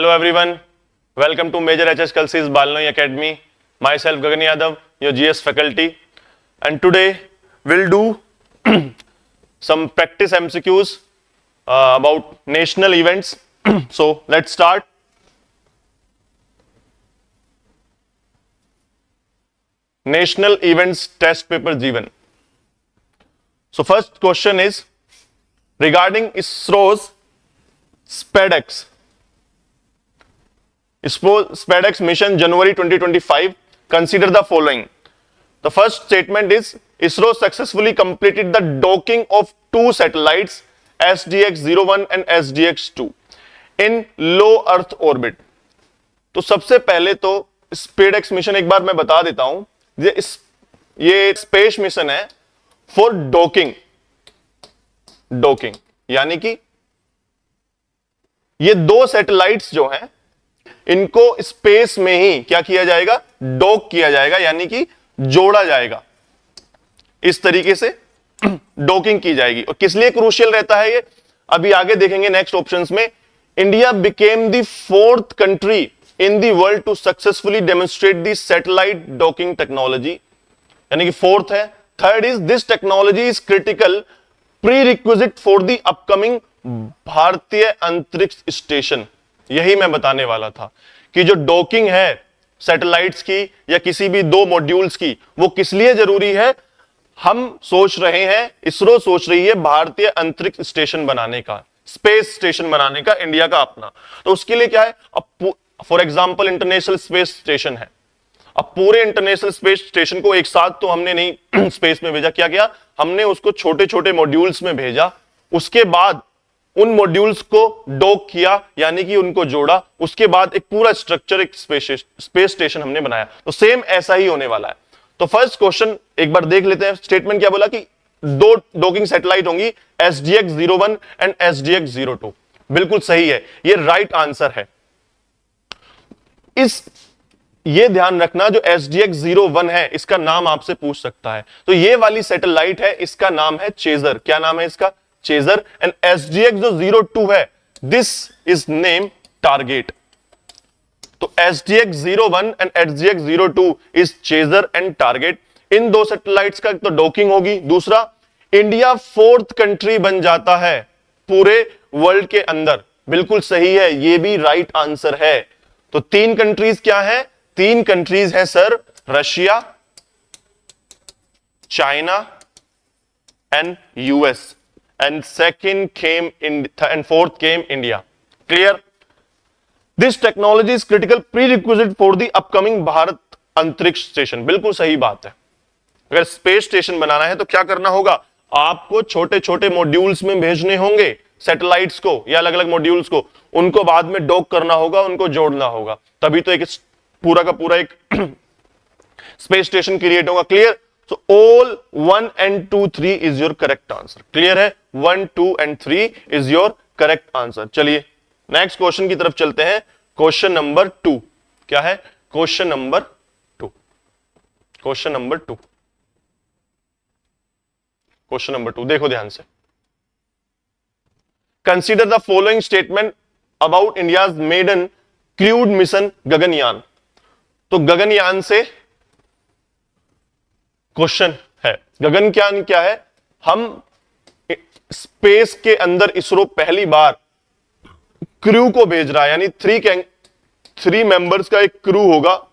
Hello everyone, welcome to Major HS Kalsi's Balnoi Academy. Myself Gagan Yadav, your GS faculty, and today we'll do some practice MCQs about national events. So let's start. National events test paper G1. So first question is regarding ISRO's SPADEX. SPADEX mission January 2025, consider the following. The first statement is ISRO successfully completed the docking of two satellites SDX-01 and SDX-2 in low Earth orbit. तो सबसे पहले तो SPADEX mission एक बार मैं बता देता हूं, ये स्पेस मिशन है फॉर डॉकिंग यानी कि ये दो सैटेलाइट्स जो हैं इनको स्पेस में ही क्या किया जाएगा, डॉक किया जाएगा, यानी कि जोड़ा जाएगा। इस तरीके से डॉकिंग की जाएगी। और किस लिए क्रूशियल रहता है ये, अभी आगे देखेंगे नेक्स्ट ऑप्शंस में। India became the fourth country in the world to successfully demonstrate the satellite docking technology, यानी कि फोर्थ है। Third is this technology is critical prerequisite for the upcoming Bharatiya Antariksh station. यही मैं बताने वाला था कि जो डॉकिंग है सैटेलाइट्स की या किसी भी दो मॉड्यूल्स की, वो किस लिए जरूरी है। हम सोच रहे हैं, इसरो सोच रही है भारतीय अंतरिक्ष स्टेशन बनाने का, स्पेस स्टेशन बनाने का, इंडिया का अपना। तो उसके लिए क्या है, अब for example international space station है। अब पूरे इंटरनेशनल स्पेस स्टेशन को एक साथ तो हमने नहीं स्पेस में भेजा, क्या किया हमने उसको छोटे छोटे मॉड्यूल्स में भेजा। उसके बाद उन मॉड्यूल्स को डॉक किया, यानी कि उनको जोड़ा। उसके बाद एक पूरा स्ट्रक्चर, एक स्पेस स्टेशन हमने बनाया। तो सेम ऐसा ही होने वाला है। तो फर्स्ट क्वेश्चन एक बार देख लेते हैं। स्टेटमेंट क्या बोला कि दो डॉकिंग सैटेलाइट होंगी SDX-01 एंड SDX-02। बिल्कुल सही है, ये राइट आंसर है। ये ध्यान रखना, जो SDX-01 है इसका नाम आपसे पूछ सकता है। तो ये वाली सैटेलाइट है, इसका नाम है चेजर। क्या नाम है इसका, चेजर। एंड SDX जो 02 है, दिस इज नेम टारगेट। तो SDX-01 and SDX-02 is chaser and target. इन दो सैटेलाइट्स का तो डॉकिंग होगी, दूसरा इंडिया फोर्थ कंट्री बन जाता है पूरे वर्ल्ड के अंदर। बिल्कुल सही है, ये भी राइट आंसर है। तो तीन कंट्रीज क्या है, तीन कंट्रीज है sir, Russia, China and US, and second came in and fourth came India. Clear? This technology is critical prerequisite for the upcoming Bharat अंतरिक्ष स्टेशन। बिल्कुल सही बात है। अगर स्पेस स्टेशन बनाना है तो क्या करना होगा, आपको छोटे छोटे मॉड्यूल्स में भेजने होंगे सैटेलाइट्स को या अलग अलग मॉड्यूल्स को, उनको बाद में डॉक करना होगा, उनको जोड़ना होगा, तभी तो एक पूरा का पूरा एक स्पेस स्टेशन क्रिएट होगा। Clear? So all 1 and 2, 3 is your correct answer. Clear है? 1, 2 and 3 is your correct answer. चलिए नेक्स्ट क्वेश्चन की तरफ चलते हैं। क्वेश्चन नंबर 2 क्या है, question number 2, question number 2, question number 2 देखो ध्यान से। Consider the following statement about India's maiden crewed mission Gaganyaan. तो गगनयान से क्वेश्चन है। गगनयान क्या है, हम स्पेस के अंदर इसरो पहली बार क्रू को भेज रहा है, यानी थ्री मेंबर्स का एक क्रू होगा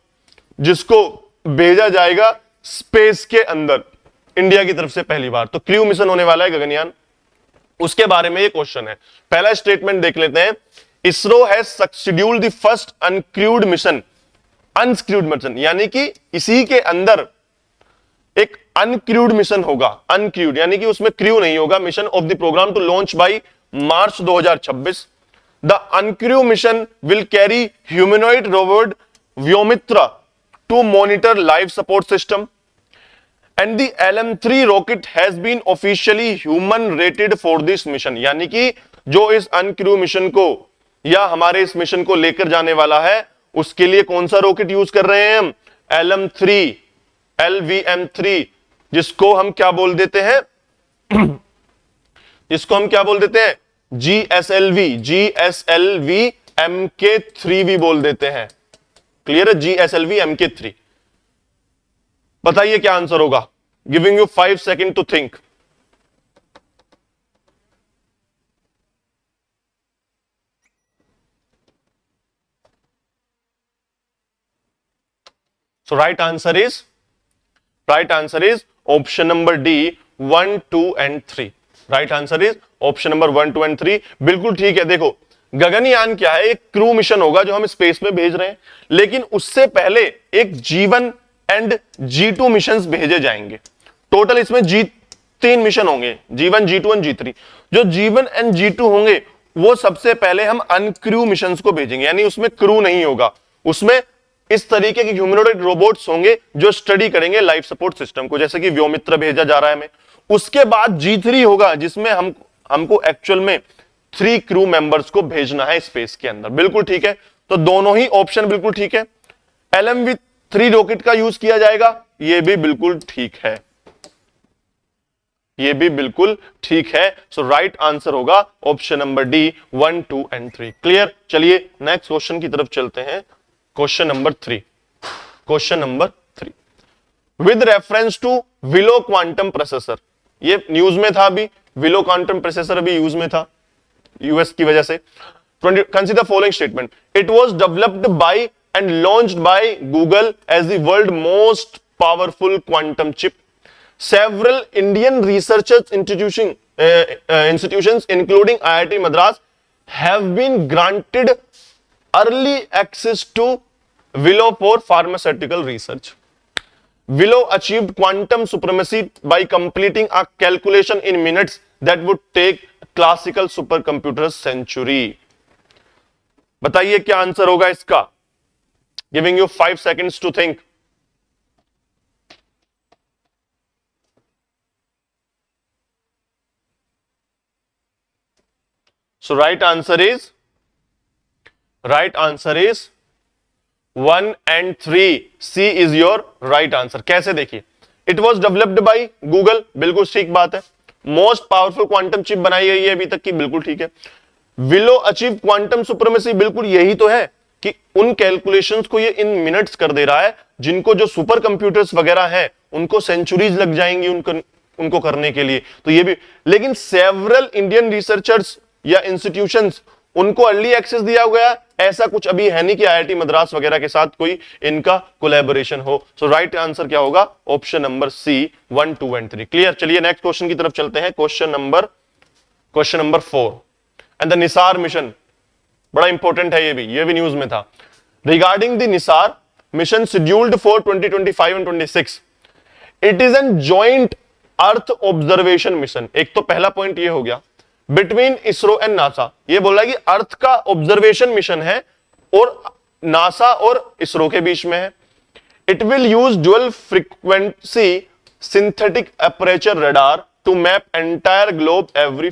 जिसको भेजा जाएगा स्पेस के अंदर इंडिया की तरफ से पहली बार। तो क्रू मिशन होने वाला है गगनयान, उसके बारे में ये क्वेश्चन है। पहला स्टेटमेंट देख लेते हैं। ISRO has scheduled the first uncrewed mission, uncrewed mission यानी कि इसी के अंदर एक अनक्रूड मिशन होगा। अनक्रूड यानी कि उसमें क्रू नहीं होगा। Mission of the program to launch by March 2026। The uncrew mission will carry humanoid robot Vyommitra to monitor life support system and the LM-3 rocket has been officially human rated for this mission. यानी कि जो इस अनक्रू mission को या हमारे इस mission को लेकर जाने वाला है, उसके लिए कौन सा रॉकेट यूज कर रहे हैं हम, LVM-3, जिसको हम क्या बोल देते हैं GSLV MK3 भी बोल देते हैं। क्लियर है, GSLV MK3। बताइए क्या आंसर होगा। Giving you 5 second to think. So right answer is option number D, 1, 2 and 3. Right answer is option number 1, 2 and 3. बिल्कुल ठीक है। देखो गगनयान क्या है, एक क्रू मिशन होगा जो हम स्पेस में भेज रहे हैं, लेकिन उससे पहले एक G1 एंड G2 मिशंस भेजे जाएंगे। टोटल इसमें G3 मिशन होंगे, G1, G2 एंड G3। जो G1 एंड G2 होंगे वो सबसे पहले हम अनक्रू मिशंस को भेजेंगे, यानी उसमें क्रू नहीं होगा, उसमें इस तरीके के ह्यूमनॉइड रोबोट्स होंगे जो स्टडी करेंगे लाइफ सपोर्ट सिस्टम को, जैसे कि व्योमित्र भेजा जा रहा है हमें। उसके बाद G3 होगा जिसमें हमको एक्चुअल में 3 क्रू मेंबर्स को भेजना है स्पेस के अंदर। बिल्कुल ठीक है, तो दोनों ही ऑप्शन बिल्कुल ठीक है। LMV3 रॉकेट का यूज किया जाएगा, यह भी बिल्कुल ठीक है, यह भी बिल्कुल ठीक है। सो राइट आंसर होगा option number D, 1, 2 and 3। Clear. चलिए नेक्स्ट क्वेश्चन की तरफ चलते हैं। Question number 3। With reference to Willow quantum processor, ये न्यूज में था अभी, विलो क्वांटम प्रोसेसर अभी यूज में था यूएस की वजह से। Consider following statement, it was developed by and launched by Google as the world most powerful quantum chip. Several Indian researchers institutions including IIT Madras have been granted early access to Willow for pharmaceutical research. Willow achieved quantum supremacy by completing a calculation in minutes that would take classical supercomputers century. बताइए क्या answer होगा इसका। Giving you 5 seconds to think. So right answer is 1 and 3. C is your right answer. कैसे देखिए, it was developed by Google, बिल्कुल ठीक बात है। मोस्ट पावरफुल क्वांटम चिप बनाई गई है अभी तक की, बिल्कुल ठीक है। विलो अचीव क्वांटम सुप्रीमेसी, बिल्कुल यही तो है कि उन कैलकुलेशंस को ये इन मिनट्स कर दे रहा है जिनको जो सुपर कंप्यूटर्स वगैरह हैं उनको सेंचुरीज लग जाएंगी उनको करने के लिए। तो ये भी, लेकिन सेवरल इंडियन रिसर्चर्स या इंस्टीट्यूशंस, उनको अर्ली एक्सेस दिया गया, ऐसा कुछ अभी है नहीं कि आईआईटी मद्रास वगैरह के साथ कोई इनका कोलैबोरेशन हो। सो राइट आंसर क्या होगा, option number C, 1, 2 and 3। Clear. चलिए नेक्स्ट क्वेश्चन की तरफ चलते हैं। Question number 4 and the NISAR mission, बड़ा इंपॉर्टेंट है, ये भी न्यूज में था। Regarding the NISAR mission scheduled for 2025 and 26, it is an joint earth observation mission. एक तो पहला पॉइंट ये हो गया, बिटवीन इसरो एंड नासा, ये बोल रहा है कि अर्थ का ऑब्जर्वेशन मिशन है और नासा और इसरो के बीच में है। It will use dual frequency synthetic aperture radar to map entire globe every,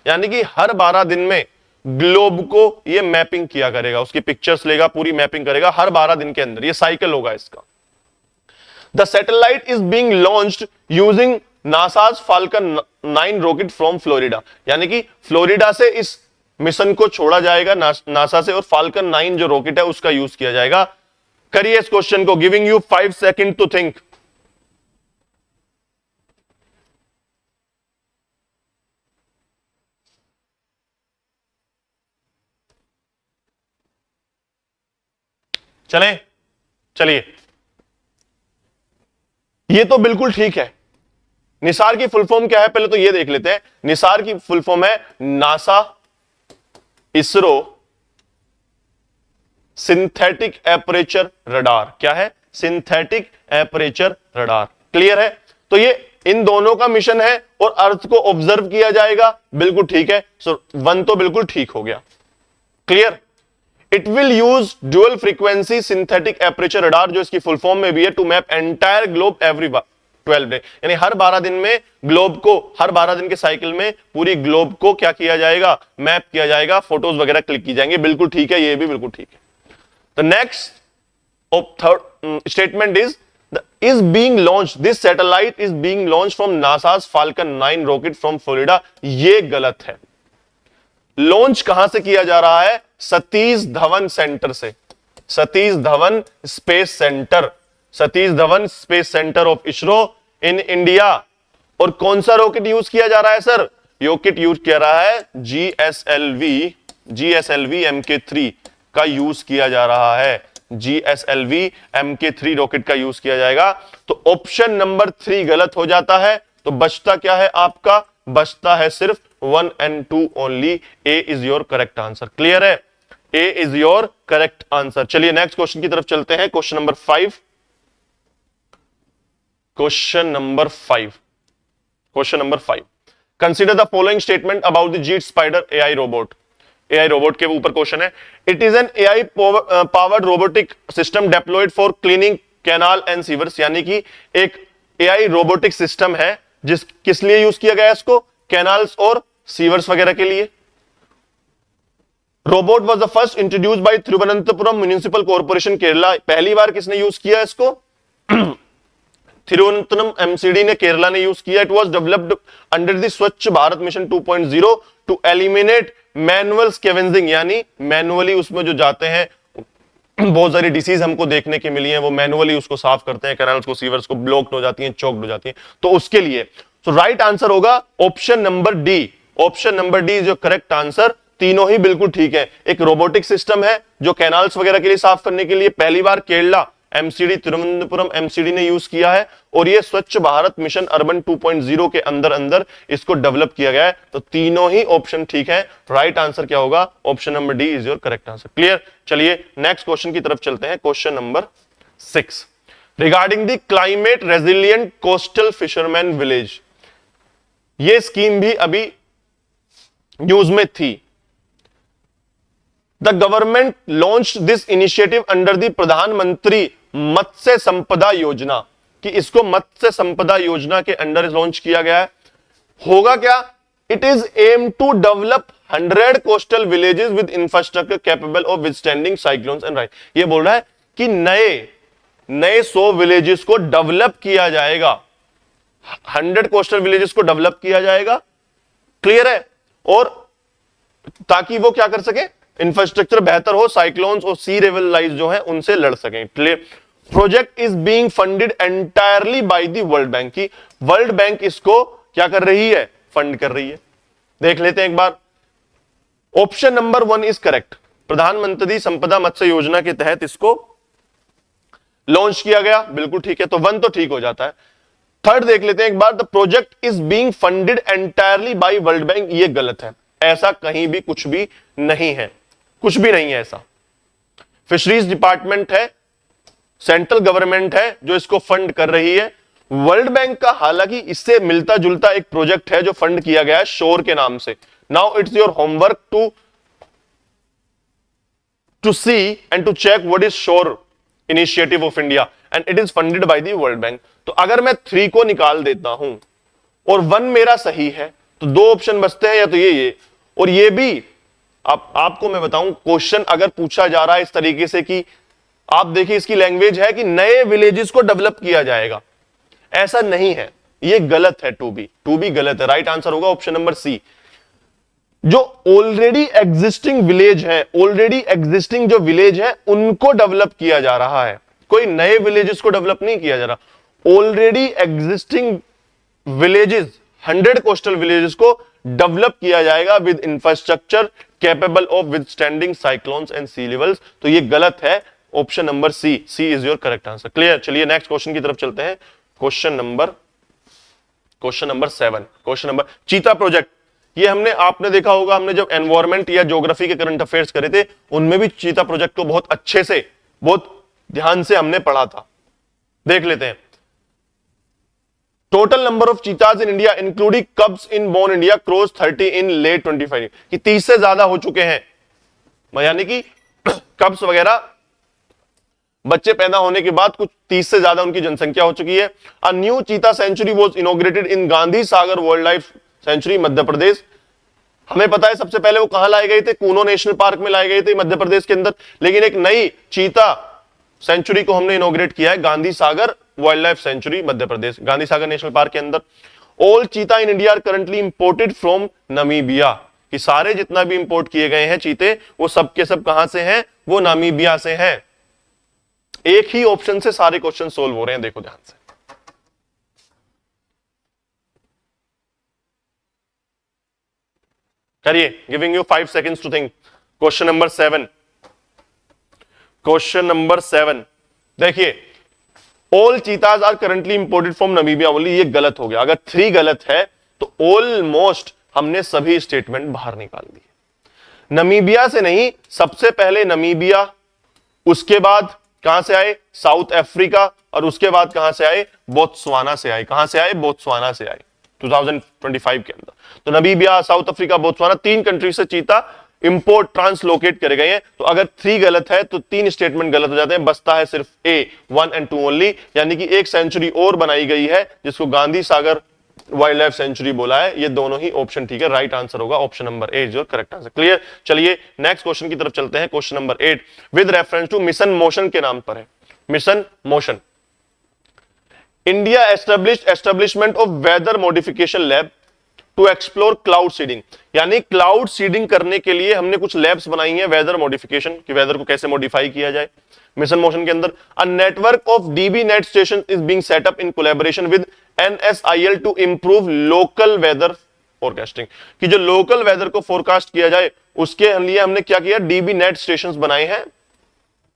यानी कि हर 12 दिन में ग्लोब को ये मैपिंग किया करेगा, उसकी पिक्चर्स लेगा, पूरी मैपिंग करेगा हर 12 दिन के अंदर, ये साइकिल होगा इसका। The satellite is being launched using NASA's falcon 9 rocket from Florida, यानी कि फ्लोरिडा से इस मिशन को छोड़ा जाएगा नासा से, और फाल्कन 9 जो रॉकेट है उसका यूज किया जाएगा। करिए इस क्वेश्चन को। Giving you 5 second to think. चलिए ये तो बिल्कुल ठीक है। निसार की फुल फॉर्म क्या है, पहले तो ये देख लेते हैं। निसार की फुल फॉर्म है NASA ISRO synthetic aperture radar. क्या है, सिंथेटिक एपरेचर रडार। क्लियर है। तो ये इन दोनों का मिशन है और अर्थ को ऑब्जर्व किया जाएगा, बिल्कुल ठीक है। सो 1 तो बिल्कुल ठीक हो गया। Clear. It will use dual frequency synthetic aperture radar, जो इसकी फुल फॉर्म में भी है, to map entire globe every 12 day, यानी हर 12 दिन में ग्लोब को, हर 12 दिन के साइकिल में पूरी ग्लोब को क्या किया जाएगा, मैप किया जाएगा, फोटोज वगैरह क्लिक की जाएंगे। बिल्कुल ठीक है, ये भी बिल्कुल ठीक है। The next third statement is being launched, this satellite is being launched from NASA's falcon 9 rocket from Florida. ये गलत है। लॉन्च कहां से किया जा रहा है, सतीश धवन सेंटर से, Satish Dhawan space centre, Satish Dhawan space centre of ISRO in India. और कौन सा रॉकेट यूज किया जा रहा है सर? रॉकेट यूज किया रहा है GSLV MK3 का यूज किया जा रहा है, GSLV MK3 रॉकेट का यूज किया जाएगा। तो ऑप्शन नंबर 3 गलत हो जाता है। तो बचता क्या है आपका? बचता है सिर्फ 1 and 2 only. A is your correct answer. Clear है? A is your correct answer. चलिए नेक्स्ट क्वेश्चन की तरफ चलते हैं। Question number 5, question number 5, question number 5। Consider the following statement about the Geet spider AI robot. AI robot के ऊपर question है। It is an AI powered robotic system deployed for cleaning canal and sewers, यानी कि एक AI robotic system है किस लिए use किया गया है इसको? कैनाल्स और सीवर्स वगैरह के लिए। Robot was the first introduce by Thiruvananthapuram municipal corporation Kerala. पहली बार किसने यूज किया इसको? तिरुवनंतपुरम एमसीडी ने, केरला ने यूज किया। It was developed under the Swachh Bharat mission 2.0 to eliminate manual scavenging, यानी मैनुअली उसमें जो जाते हैं बहुत सारी डिसीज हमको देखने की मिली है, वो मैनुअली उसको साफ करते हैं, कैनाल्स को, सीवर्स को, ब्लॉक्ड हो जाती हैं, चोक्ड हो जाती हैं, तो उसके लिए। तो राइट आंसर होगा option number D. Option number D जो करेक्ट आंसर। तीनों ही बिल्कुल ठीक है। एक रोबोटिक सिस्टम है जो कैनाल्स वगैरह के लिए साफ करने के लिए पहली बार केरला एमसीडी, तिरुवनंतपुरम एमसीडी ने यूज किया है, और ये स्वच्छ भारत मिशन अर्बन 2.0 के अंदर इसको डेवलप किया गया है। तो तीनों ही ऑप्शन ठीक है। राइट आंसर क्या होगा? Option number D is your correct answer. Clear? चलिए नेक्स्ट क्वेश्चन की तरफ चलते हैं। Question number 6, regarding the climate resilient coastal fisherman village. ये स्कीम भी अभी न्यूज में थी। The government launched this initiative under the प्रधानमंत्री मत्स्य संपदा योजना, कि इसको मत्स्य संपदा योजना के अंडर लॉन्च किया गया है। होगा क्या? It is aimed to develop 100 coastal villages with infrastructure capable of withstanding cyclones and rain। ये बोल रहा है कि नए 100 विलेजेस को डेवलप किया जाएगा, 100 कोस्टल विलेजेस को डेवलप किया जाएगा। क्लियर है? और ताकि वो क्या कर सके? इंफ्रास्ट्रक्चर बेहतर हो, साइक्लोन्स और सी लेवल राइज जो है उनसे लड़ सकें। Project is being funded entirely bye the World bank, की वर्ल्ड बैंक इसको क्या कर रही है? फंड कर रही है। देख लेते हैं एक बार। Option number 1 is correct. Pradhanmantri Sampada मत्स्य योजना के तहत इसको लॉन्च किया गया, बिल्कुल ठीक है। तो 1 तो ठीक हो जाता है। थर्ड देख लेते हैं एक बार। The project is being funded entirely by World Bank, ये गलत है। ऐसा कहीं भी कुछ भी नहीं है, कुछ भी नहीं है ऐसा। फिशरीज डिपार्टमेंट है, सेंट्रल गवर्नमेंट है जो इसको फंड कर रही है। वर्ल्ड बैंक का हालांकि इससे मिलता जुलता एक प्रोजेक्ट है जो फंड किया गया है शोर के नाम से। Now it's your homework to see and to check what is SHORE initiative of India and it is funded by the World Bank. तो अगर मैं 3 को निकाल देता हूं और 1 मेरा सही है तो 2 ऑप्शन बचते हैं, या तो ये और ये भी। आपको मैं बताऊं, क्वेश्चन अगर पूछा जा रहा है इस तरीके से कि आप देखिए इसकी लैंग्वेज है कि नए विलेजेस को डेवलप किया जाएगा, ऐसा नहीं है, ये गलत है। टू बी गलत है। राइट आंसर होगा ऑप्शन नंबर सी। जो ऑलरेडी एग्जिस्टिंग विलेज है, ऑलरेडी एग्जिस्टिंग जो विलेज है उनको डेवलप किया जा रहा है, कोई नए विलेजेस को डेवलप नहीं किया जा रहा। Already existing villages, 100 coastal villages को डेवलप किया जाएगा with infrastructure capable of withstanding cyclones and sea levels. तो ये गलत है। Option number C is your correct answer. Clear? चलिए नेक्स्ट क्वेश्चन की तरफ चलते हैं। Question number 7। Question number cheetah project. ये आपने देखा होगा, हमने जब एनवायरमेंट या ज्योग्राफी के करंट अफेयर्स करे थे उनमें भी चीता प्रोजेक्ट को बहुत अच्छे से, बहुत ध्यान से हमने पढ़ा था। देख लेते हैं। Total number of cheetahs in India including cubs in born India cross 30 in late 25, कि 30 से ज्यादा हो चुके हैं, यानी कि कब्स वगैरह बच्चे पैदा होने के बाद कुछ 30 से ज्यादा उनकी जनसंख्या हो चुकी है। A new cheetah sanctuary was inaugurated in Gandhi Sagar wildlife sanctuary Madhya Pradesh. हमें पता है सबसे पहले वो कहां लाए गए थे? कूनो नेशनल पार्क में लाए गए थे मध्य प्रदेश के अंदर, लेकिन एक नई चीता सेंचुरी को हमने इनॉग्रेट किया है Gandhi Sagar wildlife sanctuary Madhya Pradesh, Gandhi Sagar national park के अंदर। All cheetah in India are currently imported from Namibia, कि सारे जितना भी इंपोर्ट किए गए हैं चीते वो सब के सब कहां से हैं, वो नामीबिया से हैं। एक ही ऑप्शन से सारे क्वेश्चन सोल्व हो रहे हैं, देखो ध्यान से। करिए, giving you 5 seconds to think. Question number 7, question number 7 देखिए, all cheetahs are currently imported from Namibia only, ये गलत हो गया। अगर 3 गलत है तो ऑलमोस्ट हमने सभी स्टेटमेंट बाहर निकाल दिए। नामीबिया से नहीं, सबसे पहले नामीबिया, उसके बाद कहां से आए, साउथ अफ्रीका, और उसके बाद कहां से आए, बोत्सवाना से आए। कहां से आए, बोत्सवाना से आए 2025 के अंदर। तो Namibia, south Africa, Botswana, 3 country से चीता इंपोर्ट ट्रांसलोकेट करे गए हैं। तो अगर 3 गलत है तो 3 स्टेटमेंट गलत हो जाते हैं, बचता है सिर्फ ए 1 एंड 2 ओनली, यानी कि एक सेंचुरी और बनाई गई है जिसको Gandhi Sagar wildlife sanctuary बोला है। ये दोनों ही ऑप्शन ठीक है, राइट आंसर होगा option number A is your correct answer. Clear. चलिए नेक्स्ट क्वेश्चन की तरफ चलते हैं। Question number 8 with reference to mission Mausam के नाम पर है। Mission Mausam, India establishment of weather modification lab to explore cloud seeding, यानी क्लाउड सीडिंग करने के लिए हमने कुछ लैब्स बनाई हैं वेदर मॉडिफिकेशन, कि वेदर को कैसे मॉडिफाई किया जाए। मिशन मोशन के अंदर a network of DB net station is being set up in collaboration with NSIL to improve local weather forecasting, कि जो लोकल वेदर को फोरकास्ट किया जाए उसके लिए हमने क्या किया, डीबी नेट स्टेशंस बनाए हैं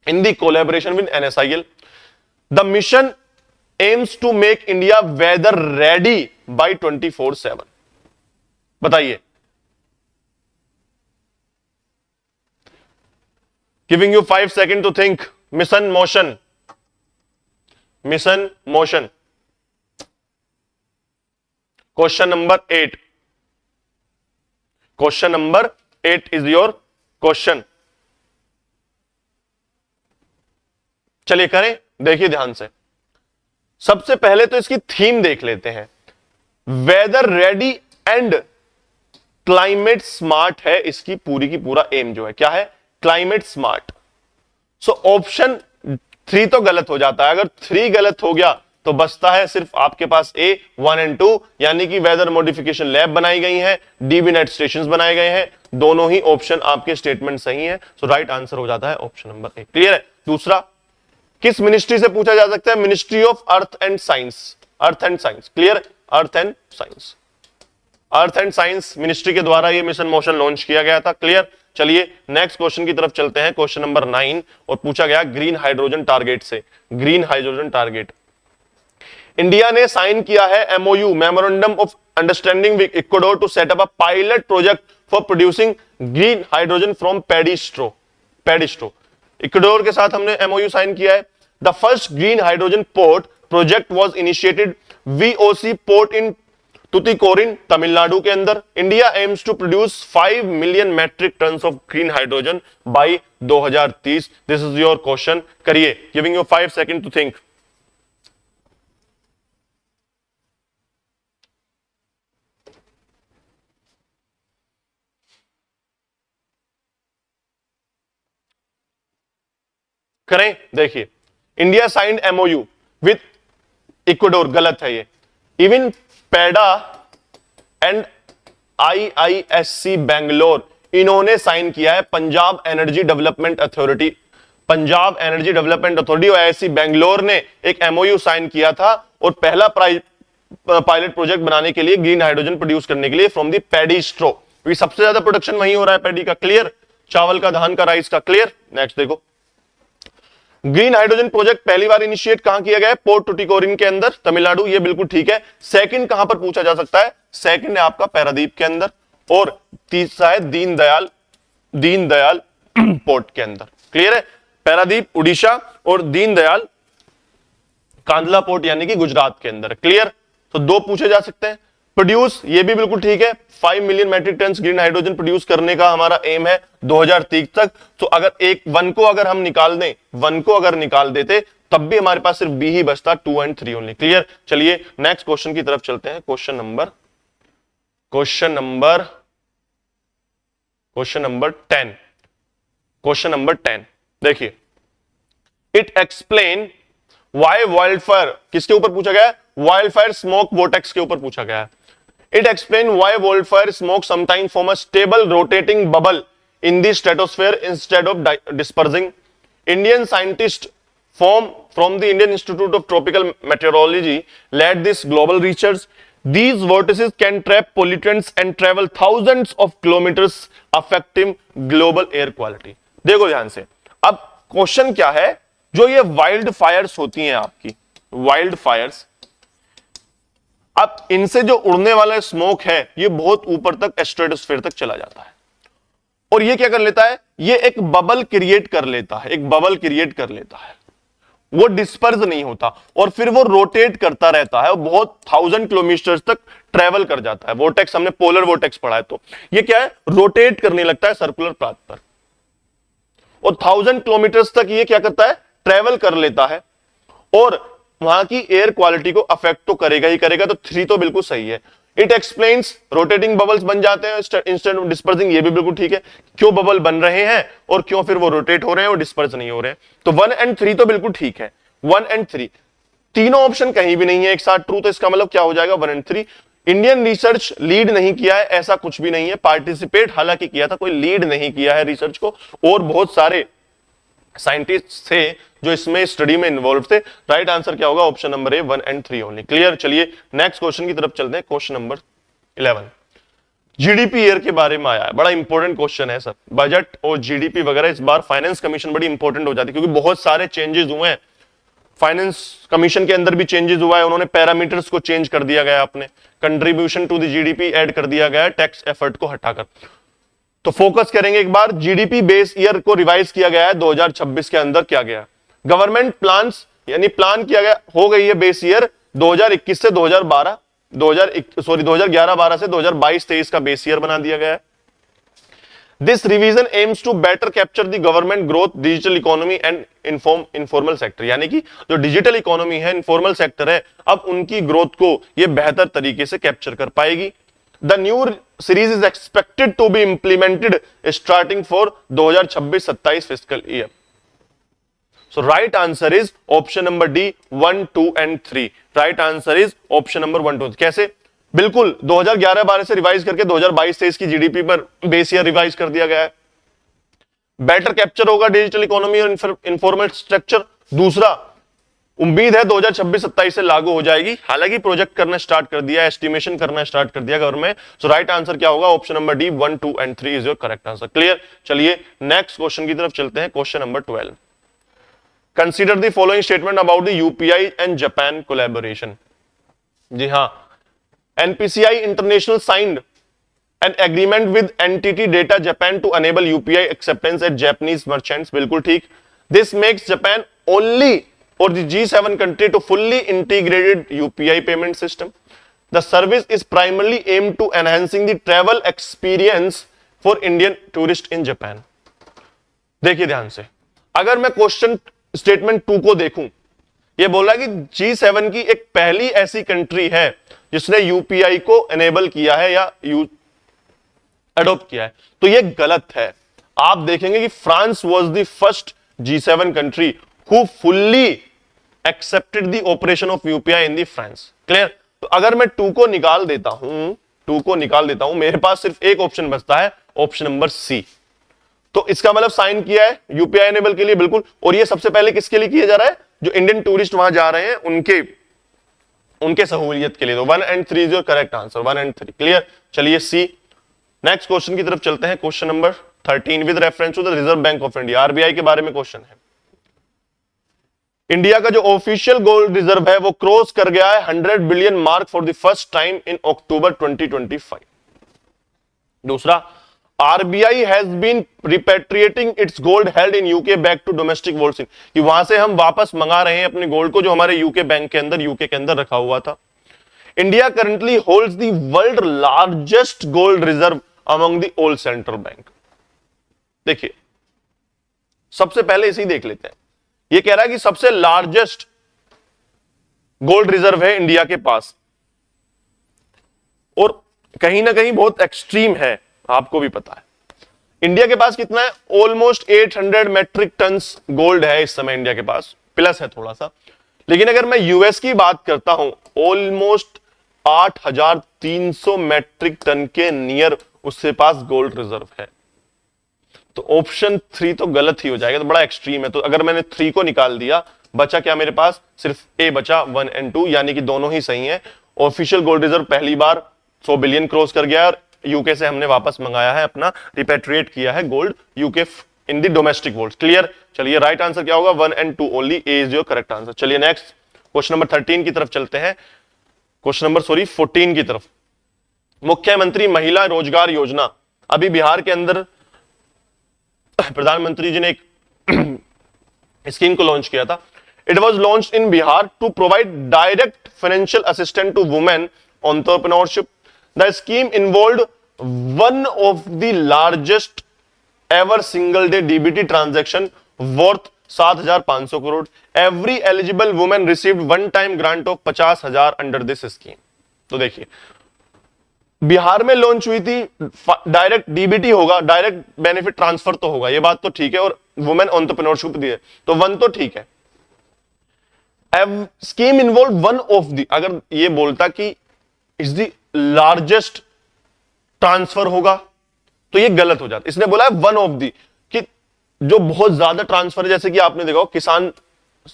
in the collaboration with NSIL। The mission aims to make India weather ready by 24/7। बताइए, giving you 5 second to think. Mission motion, mission motion, question number 8, question number 8 is your question. चलिए करें, देखिए ध्यान से। सबसे पहले तो इसकी थीम देख लेते हैं। Weather ready and climate smart है इसकी पूरी की पूरा एम जो है, क्या है, क्लाइमेट स्मार्ट। सो ऑप्शन 3 तो गलत हो जाता है। अगर 3 गलत हो गया तो बचता है सिर्फ आपके पास ए 1 एंड 2, यानी कि वेदर मॉडिफिकेशन लैब बनाई गई है, डीबी नेट स्टेशंस बनाए गए हैं। दोनों ही ऑप्शन आपके स्टेटमेंट सही है, सो राइट आंसर हो जाता है ऑप्शन नंबर ए। क्लियर है। दूसरा, किस मिनिस्ट्री से पूछा जा सकता है, ministry of earth and science, earth and science. Clear, earth and science, earth and science ministry के द्वारा ये मिशन मोशन लॉन्च किया गया था। क्लियर। चलिए नेक्स्ट क्वेश्चन की तरफ चलते हैं, क्वेश्चन नंबर 9, और पूछा गया ग्रीन हाइड्रोजन टारगेट से। ग्रीन हाइड्रोजन टारगेट, इंडिया ने साइन किया है MOU, memorandum of understanding with Ecuador to set up a pilot project for producing green hydrogen from paddy straw. Paddy straw, Ecuador के साथ हमने एमओयू साइन किया है। The first green hydrogen port project was initiated VOC port in Tuticorin, Tamil Nadu के अंदर। India aims to produce 5 million metric tons of green hydrogen by 2030। This is your question. करिए, giving you 5 second to think. करें, देखिए, India signed MoU with Ecuador, गलत है ये। Even PEDA and IISC Bangalore, इन्होंने sign किया है। Punjab energy development authority, Punjab energy development authority और IISC बेंगलोर ने एक एमओयू साइन किया था, और पहला पायलट प्रोजेक्ट बनाने के लिए ग्रीन हाइड्रोजन प्रोड्यूस करने के लिए फ्रॉम दी पैडी स्ट्रो, क्योंकि सबसे ज्यादा प्रोडक्शन वहीं हो रहा है पैडी का। क्लियर, चावल का, धान का, राइस का। क्लियर। नेक्स्ट देखो, ग्रीन हाइड्रोजन प्रोजेक्ट पहली बार इनिशिएट कहां किया गया है, पोर्ट टुटिकोरिन के अंदर, तमिलनाडु। ये बिल्कुल ठीक है। सेकंड कहां पर पूछा जा सकता है, सेकंड है आपका पैरादीप के अंदर, और तीसरा है दीनदयाल पोर्ट के अंदर। क्लियर है। पैरादीप उड़ीसा और दीनदयाल कांदला पोर्ट यानी कि गुजरात के अंदर। क्लियर। तो 2 पूछे जा सकते हैं। प्रोड्यूस, ये भी बिल्कुल ठीक है। 5 million metric ton green hydrogen produce करने का हमारा एम है 2030 तक। तो अगर एक 1 को अगर हम निकाल दें, 1 को अगर निकाल देते तब भी हमारे पास सिर्फ बी ही बचता, 2 एंड 3 ओनली। क्लियर। चलिए नेक्स्ट क्वेश्चन की तरफ चलते हैं। Question number 10। क्वेश्चन नंबर 10 देखिए, it explain why wild fire, किसके ऊपर पूछा गया है, वाइल्ड फायर स्मोक वोटेक्स के ऊपर पूछा गया है। It explains why wildfire smoke sometimes form a stable rotating bubble in the stratosphere instead of dispersing. Indian scientists from the Indian Institute of Tropical Meteorology led this global research. These vortices can trap pollutants and travel thousands of kilometers, affecting global air quality. देखो ध्यान से, अब question क्या है, जो ये wild Fyers होती हैं आपकी, वाइल्ड फायर्स, अब इनसे जो उड़ने वाला स्मोक है ये बहुत ऊपर तक स्ट्रेटोस्फीयर तक चला जाता है, और ये क्या कर लेता है, ये एक बबल क्रिएट कर लेता है, एक बबल क्रिएट कर लेता है, वो डिस्पर्स नहीं होता और फिर वो रोटेट करता रहता है और बहुत 1000 किलोमीटर तक ट्रेवल कर जाता है। वोर्टेक्स हमने पोलर वोर्टेक्स पढ़ा है, तो ये क्या है, रोटेट करने लगता है सर्कुलर पाथ पर और 1000 किलोमीटर तक ये क्या करता है, ट्रेवल कर लेता है और वहां की एयर क्वालिटी को अफेक्ट तो करेगा ही करेगा। तो 3 तो बिल्कुल सही है। इट एक्सप्लेन्स रोटेटिंग बबल्स बन जाते हैं इंस्टेड ऑफ डिस्पर्सिंग, ये भी बिल्कुल ठीक है, क्यों बबल बन रहे हैं और क्यों फिर वो रोटेट हो रहे हैं और डिस्पर्स नहीं हो रहे हैं। तो 1 और 3 तो बिल्कुल ठीक है, 1 और 3 तीनों ऑप्शन कहीं भी नहीं है एक साथ ट्रू, तो इसका मतलब क्या हो जाएगा, 1 और 3। इंडियन रिसर्च लीड नहीं किया है, ऐसा कुछ भी नहीं है, पार्टिसिपेट हालांकि किया था, कोई लीड नहीं किया है रिसर्च को, और बहुत सारे साइंटिस्ट थे जो इसमें स्टडी में इन्वॉल्व थे। राइट आंसर क्या होगा, ऑप्शन नंबर ए, 1 और 3 ओनली। क्लियर। चलिए नेक्स्ट क्वेश्चन की तरफ चलते हैं, क्वेश्चन नंबर 11। जीडीपी ईयर के बारे में आया है, बड़ा इंपॉर्टेंट क्वेश्चन है सर। बजट और जीडीपी वगैरह इस बार फाइनेंस कमीशन बड़ी इंपॉर्टेंट हो जाती है, क्योंकि बहुत सारे चेंजेस हुए हैं। फाइनेंस कमीशन के अंदर भी चेंजेस हुआ है, उन्होंने पैरामीटर्स को चेंज कर दिया गया, अपने contribution to the GDP add कर दिया गया है, टैक्स एफर्ट को हटाकर। तो फोकस करेंगे एक बार, जीडीपी बेस ईयर को रिवाइज किया गया है 2026 के अंदर, क्या गया गवर्नमेंट प्लान्स, यानी प्लान किया गया, हो गई है बेस ईयर 2021 से 2012 2011-12 से 2022-23 का बेस ईयर बना दिया गया है। This revision aims to better capture the government growth, digital economy and informal sector, यानी कि जो डिजिटल इकोनॉमी है, इनफॉर्मल सेक्टर है, अब उनकी ग्रोथ को ये बेहतर तरीके से कैप्चर कर पाएगी। The new series is expected to be implemented starting for 2026-27 fiscal year. So right answer is option number D, 1, 2 and 3. Right answer is option number 1, 2. कैसे? बिल्कुल 2011-12 से रिवाइज करके 2022-23 की जीडीपी पर बेस ईयर रिवाइज कर दिया गया है। बेटर कैप्चर होगा डिजिटल इकोनॉमी और इनफॉर्मल स्ट्रक्चर। दूसरा, उम्मीद है 2026-27 से लागू हो जाएगी, हालांकि प्रोजेक्ट करना स्टार्ट कर दिया, एस्टिमेशन करना स्टार्ट कर दिया गवर्नमेंट। सो राइट आंसर क्या होगा, option number D, 1, 2 and 3 is your correct answer. Clear. चलिए नेक्स्ट क्वेश्चन की तरफ चलते हैं, question number 12। Consider the following statement about the UPI and Japan collaboration. जी हां, NPCI international signed an agreement with NTT data Japan to enable UPI acceptance at Japanese merchants, बिल्कुल ठीक। This makes Japan only or the G7 country to fully integrated UPI payment system. The service is primarily aimed to enhancing the travel experience for Indian tourists in Japan. देखिए ध्यान से, अगर मैं question statement 2 को देखूं, ये बोला कि G7 की एक पहली ऐसी कंट्री है जिसने यूपीआई को एनेबल किया है या एडॉप्ट किया है, तो ये गलत है। आप देखेंगे कि France was the first G7 country who fully accepted the operation of UPI in the France. Clear? तो अगर मैं 2 को निकाल देता हूं, मेरे पास सिर्फ एक ऑप्शन बचता है, ऑप्शन नंबर सी। तो इसका मतलब साइन किया है यूपीआई एनेबल के लिए, बिल्कुल। और ये सबसे पहले किसके लिए किया जा रहा है, जो इंडियन टूरिस्ट वहां जा रहे हैं उनके सहूलियत के लिए। तो 1 और 3 इज योर करेक्ट आंसर, 1 और 3। क्लियर। चलिए सी, नेक्स्ट क्वेश्चन की तरफ चलते हैं, question number 13 with reference to the Reserve Bank of India, RBI के बारे में क्वेश्चन है। इंडिया का जो ऑफिशियल गोल्ड रिजर्व है वो क्रॉस कर गया है 100 billion mark for the first time in October 2025। दूसरा, RBI has been repatriating its gold held in UK back to domestic vaulting, कि वहां से हम वापस मंगा रहे हैं अपने गोल्ड को जो हमारे यूके बैंक के अंदर, यूके के अंदर रखा हुआ था। India currently holds the world largest gold reserve among the all central bank. देखिए सबसे पहले इसी देख लेते हैं, ये कह रहा है कि सबसे लार्जेस्ट गोल्ड रिजर्व है इंडिया के पास, और कहीं ना कहीं बहुत एक्सट्रीम है, आपको भी पता है। इंडिया के पास कितना है, ऑलमोस्ट 800 मेट्रिक टन्स गोल्ड है इस समय इंडिया के पास, प्लस है थोड़ा सा। लेकिन अगर मैं यूएस की बात करता हूं, ऑलमोस्ट 8,300 मैट्रिक टन के नियर उसके पास गोल्ड रिजर्व है। तो ऑप्शन 3 तो गलत ही हो जाएगा, तो बड़ा एक्सट्रीम है। तो अगर मैंने 3 को निकाल दिया, बचा क्या मेरे पास? सिर्फ ए बचा, 1 एंड 2, यानी कि दोनों ही सही हैं। ऑफिशियल गोल्ड रिजर्व पहली बार 100 बिलियन क्रॉस कर गया है और यूके से हमने वापस मंगाया है, अपना रिपेट्रिएट किया है gold UK in the domestic vault. Clear? चलिए राइट आंसर क्या होगा? 1 and 2 only, A is your correct answer. चलिए नेक्स्ट क्वेश्चन नंबर 13 की तरफ चलते हैं, क्वेश्चन नंबर 14 की तरफ। मुख्यमंत्री महिला रोजगार योजना, अभी बिहार के अंदर प्रधानमंत्री जी ने एक स्कीम को लॉन्च किया था। It was launch in Bihar to provide direct financial assistance to women entrepreneurship. The scheme involved one of the largest ever single day DBT transaction worth 7,500 crore. Every eligible women received one time grant of 50,000 under this scheme. तो देखिए, बिहार में launch हुई थी, direct DBT होगा, direct benefit transfer तो होगा, ये बात तो ठीक है, और वुमेन एंटरप्रेन्योरशिप दी है, तो 1 तो ठीक है। Scheme involve one of the, अगर ये बोलता कि इज द लार्जेस्ट ट्रांसफर होगा तो ये गलत हो जाता। इसने बोला है वन ऑफ दी, कि जो बहुत ज्यादा ट्रांसफर है, जैसे कि आपने देखा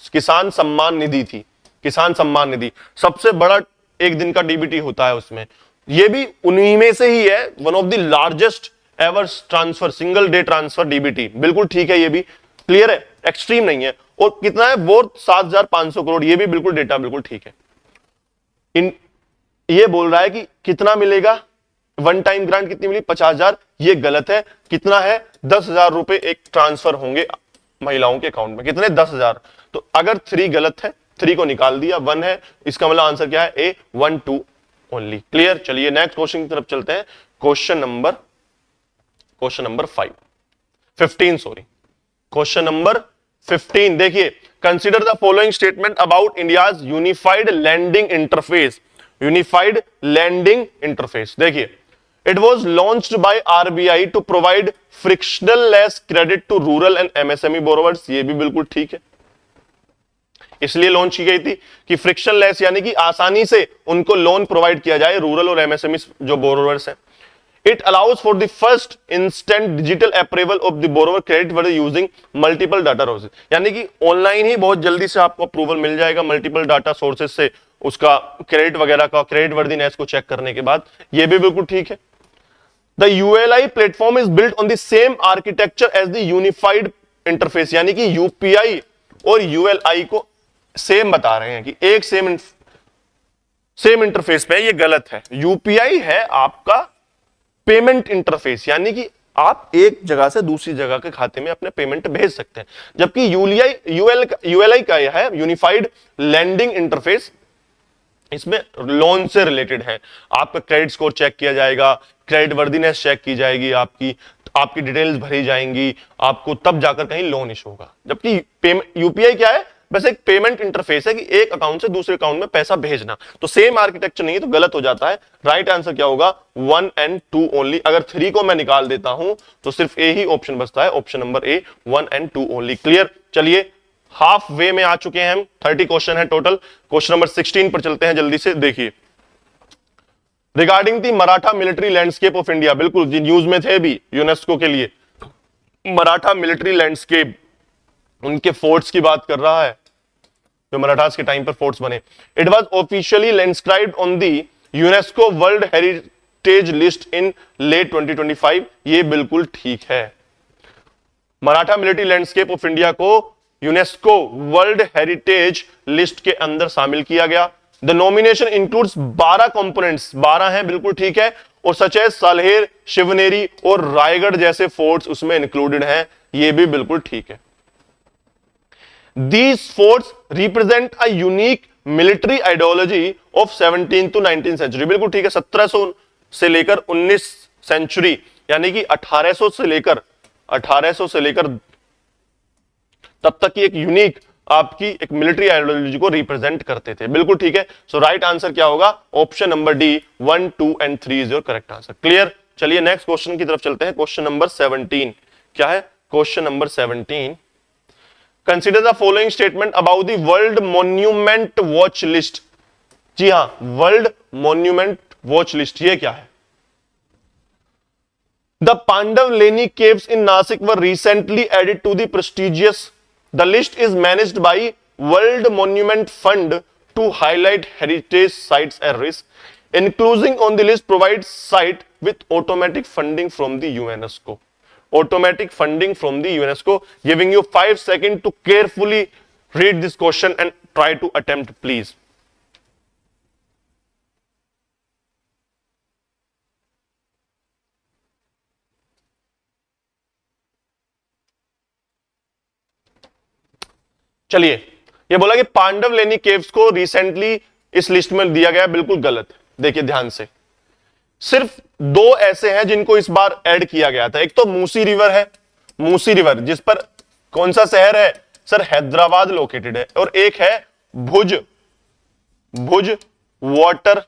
किसान सम्मान निधि थी, किसान सम्मान निधि सबसे बड़ा एक दिन का डीबीटी होता है, उसमें ये भी उन्हीं में से ही है, one of the largest ever transfer, single day transfer DBT, बिल्कुल ठीक है, ये भी क्लियर है, एक्सट्रीम नहीं है। और कितना है? वो 7,500 करोड़, ये भी बिल्कुल डेटा बिल्कुल ठीक है। ये बोल रहा है कि कितना मिलेगा, वन टाइम ग्रांट कितनी मिली? 50,000, ये गलत है। कितना है? 10,000 रुपए एक ट्रांसफर होंगे महिलाओं के अकाउंट में, कितने? 10,000। तो अगर 3 गलत है, 3 को निकाल दिया, 1 है, इसका मतलब आंसर क्या है? A, 1, 2 only. क्लियर? चलिए नेक्स्ट क्वेश्चन की तरफ चलते हैं, क्वेश्चन नंबर 15। देखिए, consider the following statement about India's unified landing interface. Unified landing interface, देखिए, it was launched by RBI to provide frictional less credit to rural and MSME borrowers, ये भी बिल्कुल ठीक है, इसलिए लॉन्च की गई थी कि फ्रिक्शन लेस, यानी कि आसानी से उनको लोन प्रोवाइड किया जाए, रूरल और एमएसएमई जो बोरोवर्स हैं। It allows for the first instant digital approval of the borrower credit for using multiple data sources, यानी कि ऑनलाइन ही बहुत जल्दी से आपको अप्रूवल मिल जाएगा मल्टीपल डाटा सोर्सेज से, उसका क्रेडिट वगैरह का, क्रेडिट वर्दीनेस को चेक करने के बाद, ये भी बिल्कुल ठीक है। The ULI platform is built on the same architecture as the unified interface, यानी कि यूपीआई और यूएलआई को सेम बता रहे हैं कि एक सेम इंटरफेस पे है, ये गलत है। यूपीआई है आपका पेमेंट इंटरफेस, यानी कि आप एक जगह से दूसरी जगह के खाते में अपने पेमेंट भेज सकते हैं, जबकि यूएलआई का यह है यूनिफाइड लैंडिंग इंटरफेस, इसमें लोन से रिलेटेड है। आपका क्रेडिट स्कोर चेक किया जाएगा, क्रेडिट वर्दीनेस चेक की जाएगी, आपकी डिटेल्स भरी जाएंगी, आपको तब जाकर कहीं लोन इशू होगा। जबकि यूपीआई क्या है? बस एक पेमेंट इंटरफेस है कि एक अकाउंट से दूसरे अकाउंट में पैसा भेजना, तो सेम आर्किटेक्चर नहीं है, तो गलत हो जाता है। राइट आंसर क्या होगा? 1 एंड 2 ओनली। अगर 3 को मैं निकाल देता हूं तो सिर्फ ए ही ऑप्शन बचता है, option number A, 1 and 2 only. Clear? चलिए हाफ वे में आ चुके हैं हम, 30 क्वेश्चन है टोटल। क्वेश्चन नंबर 16 पर चलते हैं जल्दी से। देखिए, regarding the Maratha military landscape of India, बिल्कुल जी न्यूज में थे भी, यूनेस्को के लिए मराठा मिलिट्री लैंडस्केप, उनके फोर्ट्स की बात कर रहा है, जो मराठास के टाइम पर फोर्ट्स बने। It was officially inscribed on the UNESCO world heritage list in late 2025, ये बिल्कुल ठीक है। Maratha military landscape of India को यूनेस्को वर्ल्ड हेरिटेज लिस्ट के अंदर शामिल किया गया। द नॉमिनेशन इंक्लूड्स 12 कंपोनेंट्स, 12 हैं, बिल्कुल ठीक है, और सच है साल्हेर, शिवनेरी और रायगढ़ जैसे फोर्ट्स उसमें इंक्लूडेड हैं, ये भी बिल्कुल ठीक है। These forts represent a unique military ideology of 17th to 19th century, बिल्कुल ठीक है। 1700 से लेकर 19 सेंचुरी, यानी कि 1800 से लेकर तब तक की एक यूनिक आपकी एक मिलिट्री आइडियोलॉजी को रिप्रेजेंट करते थे, बिल्कुल ठीक है। सो राइट आंसर क्या होगा? Option number D, 1, 2 and 3 is your correct answer. Clear? चलिए नेक्स्ट क्वेश्चन की तरफ चलते हैं, क्वेश्चन नंबर 17। क्या है question number 17? Consider the following statement about the World Monument Watch List. जी हां, वर्ल्ड मॉन्यूमेंट वॉच लिस्ट, ये क्या है? The Pandav-Leni caves in Nasik were recently added to the prestigious. The list is managed by World Monument Fund to highlight heritage sites at risk. Including on the list provides site with automatic funding from the UNESCO. Automatic funding from the UNESCO. Giving you 5 seconds to carefully read this question and try to attempt, please. चलिए, ये बोला कि पांडव लेनी caves को recently इस list में दिया गया, बिल्कुल गलत। देखिए ध्यान से, सिर्फ 2 ऐसे हैं जिनको इस बार ऐड किया गया था। एक तो मूसी रिवर है, मूसी रिवर जिस पर कौन सा शहर है सर? हैदराबाद लोकेटेड है। और एक है भुज, भुज वाटर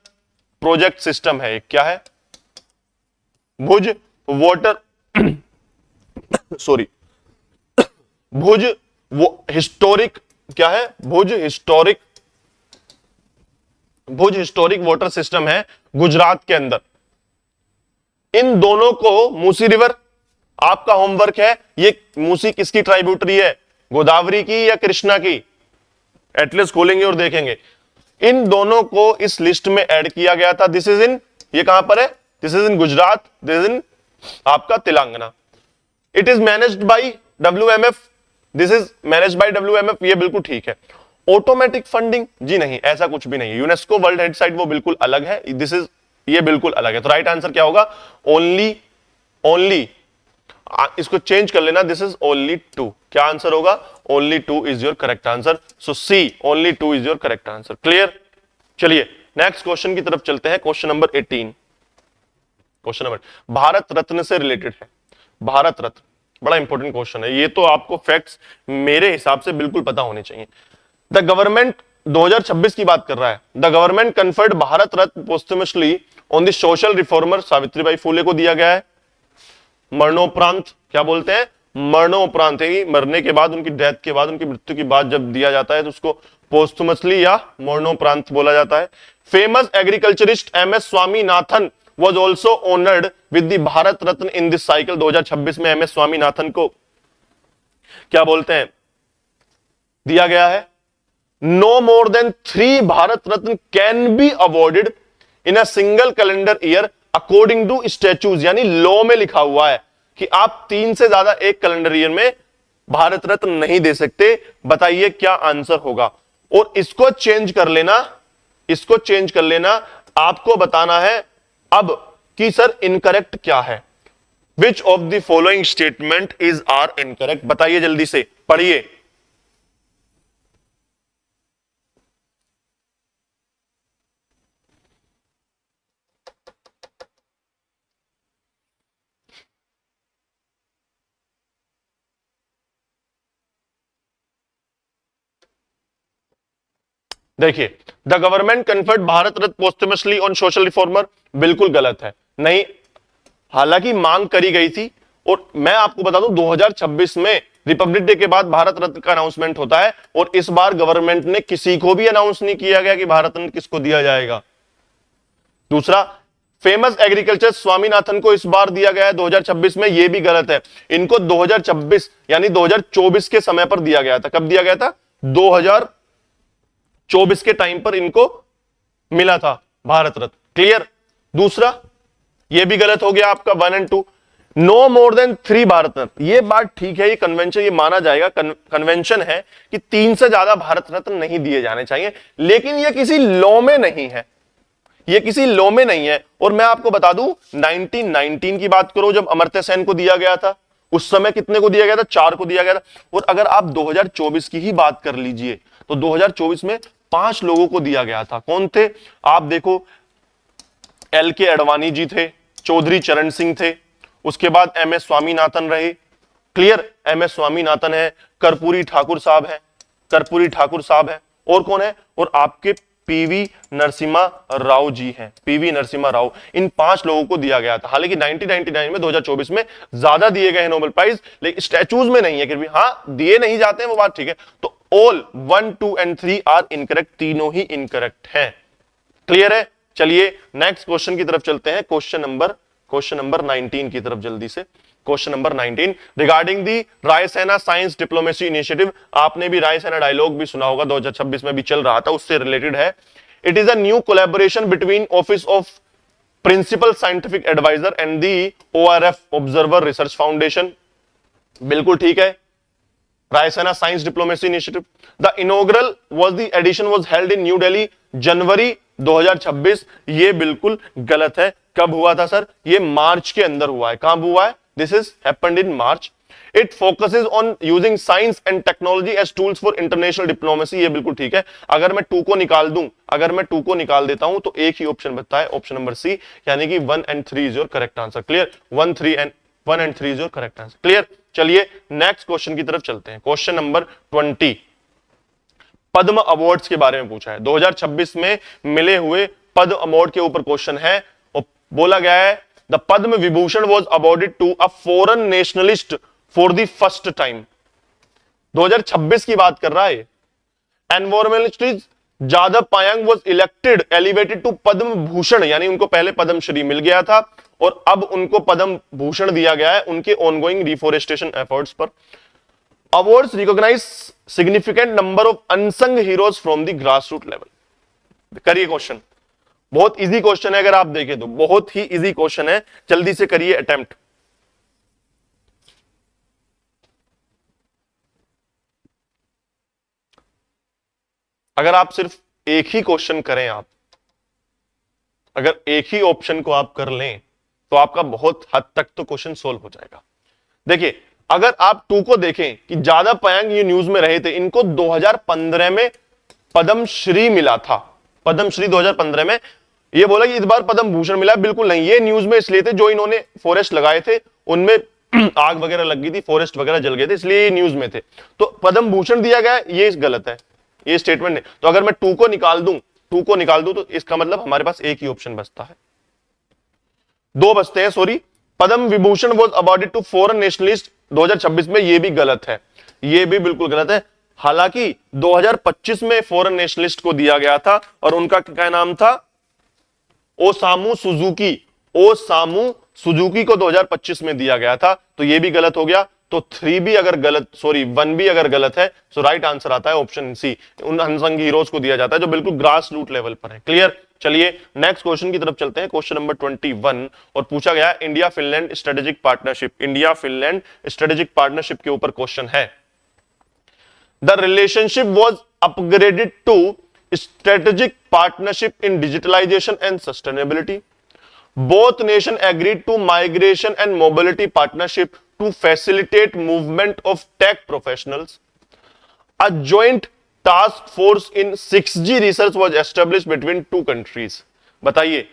प्रोजेक्ट सिस्टम है। क्या है? भुज वाटर सॉरी भुज वो हिस्टोरिक, क्या है? भुज हिस्टोरिक वाटर सिस्टम है गुजरात के अंदर। इन दोनों को, मूसी रिवर, आपका होमवर्क है, ये मूसी किसकी ट्राइब्यूटरी है? गोदावरी की या कृष्णा की? एटलीस्ट खोलेंगे और देखेंगे। इन दोनों को इस लिस्ट में ऐड किया गया था। दिस इज इन, ये कहां पर है? This is in Gujarat, this is in आपका Telangana. It is managed by WMF, this is managed by WMF, ये बिल्कुल ठीक है। ऑटोमेटिक फंडिंग, जी नहीं, ऐसा कुछ भी नहीं है। यूनेस्को वर्ल्ड हेरिटेज साइट वो बिल्कुल अलग है, दिस इज, ये बिल्कुल अलग है। तो राइट आंसर क्या होगा? ओनली इसको चेंज कर लेना, दिस इज ओनली 2। क्या आंसर होगा? Only 2 is your correct answer. So see, only 2 is your correct answer. Clear? चलिए नेक्स्ट क्वेश्चन की तरफ चलते हैं। Question number 18, question number Bharat Ratna से रिलेटेड है। भारत रत्न बड़ा इंपॉर्टेंट क्वेश्चन है, ये तो आपको फैक्ट्स मेरे हिसाब से बिल्कुल पता होने चाहिए। द गवर्नमेंट 2026 की बात कर रहा है। The government conferred Bharat Ratna posthumously on the social reformer Savitribai Phule को दिया गया है मरणोपरांत। क्या बोलते हैं? मरणोपरांत, मरने के बाद, उनकी डेथ के बाद, उनकी मृत्यु के बाद जब दिया जाता है तो उसको पोस्टमसली या मरणोपरांत बोला जाता है। Famous agriculturist MS Swaminathan was also honored with the Bharat Ratna in this cycle। 2026 में MS स्वामीनाथन को क्या बोलते हैं? दिया गया है। No more than 3 Bharat Ratna can be awarded in a single calendar year according to statutes, यानी लॉ में लिखा हुआ है कि आप 3 से ज्यादा एक कैलेंडर ईयर में भारत रत्न नहीं दे सकते। बताइए क्या आंसर होगा? और इसको चेंज कर लेना, इसको चेंज कर लेना, आपको बताना है अब कि सर इनकरेक्ट क्या है। Which of the following statement is are incorrect? बताइए जल्दी से, पढ़िए। देखिए, the government conferred Bharat Ratna posthumously on social reformer, बिल्कुल गलत है। नहीं, हालांकि मांग करी गई थी। और मैं आपको बता दूं 2026 में रिपब्लिक डे के बाद भारत रत्न का अनाउंसमेंट होता है और इस बार गवर्नमेंट ने किसी को भी अनाउंस नहीं किया गया कि भारत रत्न किसको दिया जाएगा। दूसरा, फेमस एग्रीकल्चर स्वामीनाथन को इस बार दिया गया है 2026 में, यह भी गलत है। इनको 2026 यानी 2024 के समय पर दिया गया था। कब दिया गया था? 2024 के टाइम पर इनको मिला था भारत रत्न। क्लियर? दूसरा, यह भी गलत हो गया आपका 1 और 2। No more than 3 Bharat Ratna, ये बात ठीक है, ये कन्वेंशन, ये माना जाएगा, कन्वेंशन है कि 3 से ज्यादा भारत रत्न नहीं दिए जाने चाहिए, लेकिन ये किसी लॉ में नहीं है, ये किसी लॉ में नहीं है। और मैं आपको बता दूं 1919 की बात करो, जब अमर्त्य सेन को दिया गया था, उस समय कितने को दिया गया था? 4 को दिया गया था। और अगर आप 2024 की ही बात कर लीजिए तो 2024 में 5 लोगों को दिया गया था। कौन थे? आप देखो, LK अडवाणी जी थे, चौधरी चरण सिंह थे, उसके बाद MS स्वामीनाथन रहे। क्लियर? MS स्वामीनाथन है, कर्पूरी ठाकुर साहब है, कर्पूरी ठाकुर साहब है, और कौन है? और आपके PV नरसिम्हा राव जी हैं, PV नरसिम्हा राव। इन 5 लोगों को दिया गया था। हालांकि 1999 में 2024 में ज्यादा दिए गए हैं नोबेल प्राइज, लेकिन स्टैचूज में नहीं है। फिर भी हाँ, दिए नहीं जाते हैं, वो बात ठीक है। तो ऑल 1, 2 एंड 3 आर इनकरेक्ट, तीनों ही इनकरेक्ट हैं। क्लियर है? चलिए नेक्स्ट क्वेश्चन की तरफ चलते हैं, क्वेश्चन नंबर 19 की तरफ जल्दी से। Question number 19 regarding the Raisena science diplomacy initiative. आपने भी रायसेना डायलॉग भी सुना होगा, 2026 में भी चल रहा था, उससे रिलेटेड है। It is a new collaboration between office of principal scientific adviser and the ORF observer research foundation. बिल्कुल ठीक है, Raisina science diplomacy initiative. The inaugural was the edition was held in new Delhi January 2026। ये बिल्कुल गलत है। कब हुआ था सर? ये मार्च के अंदर हुआ है। कहां हुआ है? This is happened in March. It focuses on using science and technology as tools for international diplomacy. ये बिल्कुल ठीक है। अगर मैं 2 को निकाल दूं, अगर मैं 2 को निकाल देता हूं तो एक ही ऑप्शन बचता है, ऑप्शन नंबर सी, यानी कि 1 and 3 is your correct answer. Clear? 1 and 3 is your correct answer. Clear? चलिए नेक्स्ट क्वेश्चन की तरफ चलते हैं। क्वेश्चन नंबर 20 पद्म अवार्ड्स के बारे में पूछा है। 2026 में मिले हुए पद्म अवार्ड के ऊपर क्वेश्चन है और बोला गया है the Padma Vibhushan was awarded to a foreign nationalist for the first time. 2026 की बात कर रहा है। Environmentalist Jadav Payeng was elected elevated to Padma Bhushan, यानी उनको पहले पद्मश्री मिल गया था और अब उनको पद्म भूषण दिया गया है उनके ऑनगोइंग रिफॉरेस्टेशन एफर्ट्स पर। Awards recognize significant number of unsung heroes from the grassroot level. करिए क्वेश्चन, बहुत इजी क्वेश्चन है, अगर आप देखें तो बहुत ही इजी क्वेश्चन है, जल्दी से करिए अटेम्प्ट। अगर आप सिर्फ एक ही क्वेश्चन करें, आप अगर एक ही ऑप्शन को आप कर लें तो आपका बहुत हद तक तो क्वेश्चन सोल्व हो जाएगा। देखिए अगर आप 2 को देखें कि जादव पायंग ये न्यूज में रहे थे, इनको 2015 में पद्मश्री मिला था। पद्मश्री 2015 में, ये बोला कि इस बार पद्म भूषण मिला, बिल्कुल नहीं। ये न्यूज में इसलिए थे जो इन्होंने फॉरेस्ट लगाए थे उनमें आग वगैरह लग गई थी, फॉरेस्ट वगैरह जल गए थे, इसलिए ये न्यूज में थे। तो पद्म भूषण दिया गया, ये गलत है, ये स्टेटमेंट नहीं। तो अगर मैं 2 को निकाल दूं तो इसका मतलब हमारे पास एक ही ऑप्शन बचता है, 2 बचते हैं, sorry. Padma Vibhushan was awarded to foreign nationalist 2026 में, ये भी गलत है, ये भी बिल्कुल गलत है। हालांकि 2025 में फॉरेन नेशनलिस्ट को दिया गया था और उनका क्या नाम था? ओसामू सुजुकी को 2025 में दिया गया था, तो ये भी गलत हो गया। तो 3 भी अगर गलत, सॉरी 1 भी अगर गलत है तो राइट आंसर आता है ऑप्शन सी, उन अनसंग हीरोज को दिया जाता है जो बिल्कुल ग्रास रूट लेवल पर है। क्लियर? चलिए नेक्स्ट क्वेश्चन की तरफ चलते हैं, क्वेश्चन नंबर 21, और पूछा गया India Finland strategic partnership. India Finland strategic partnership के ऊपर क्वेश्चन है। The relationship was upgraded to strategic partnership in digitalisation and sustainability. Both nation agreed to migration and mobility partnership to facilitate movement of tech professionals. A joint task force in 6G research was established between 2 countries. बताइए,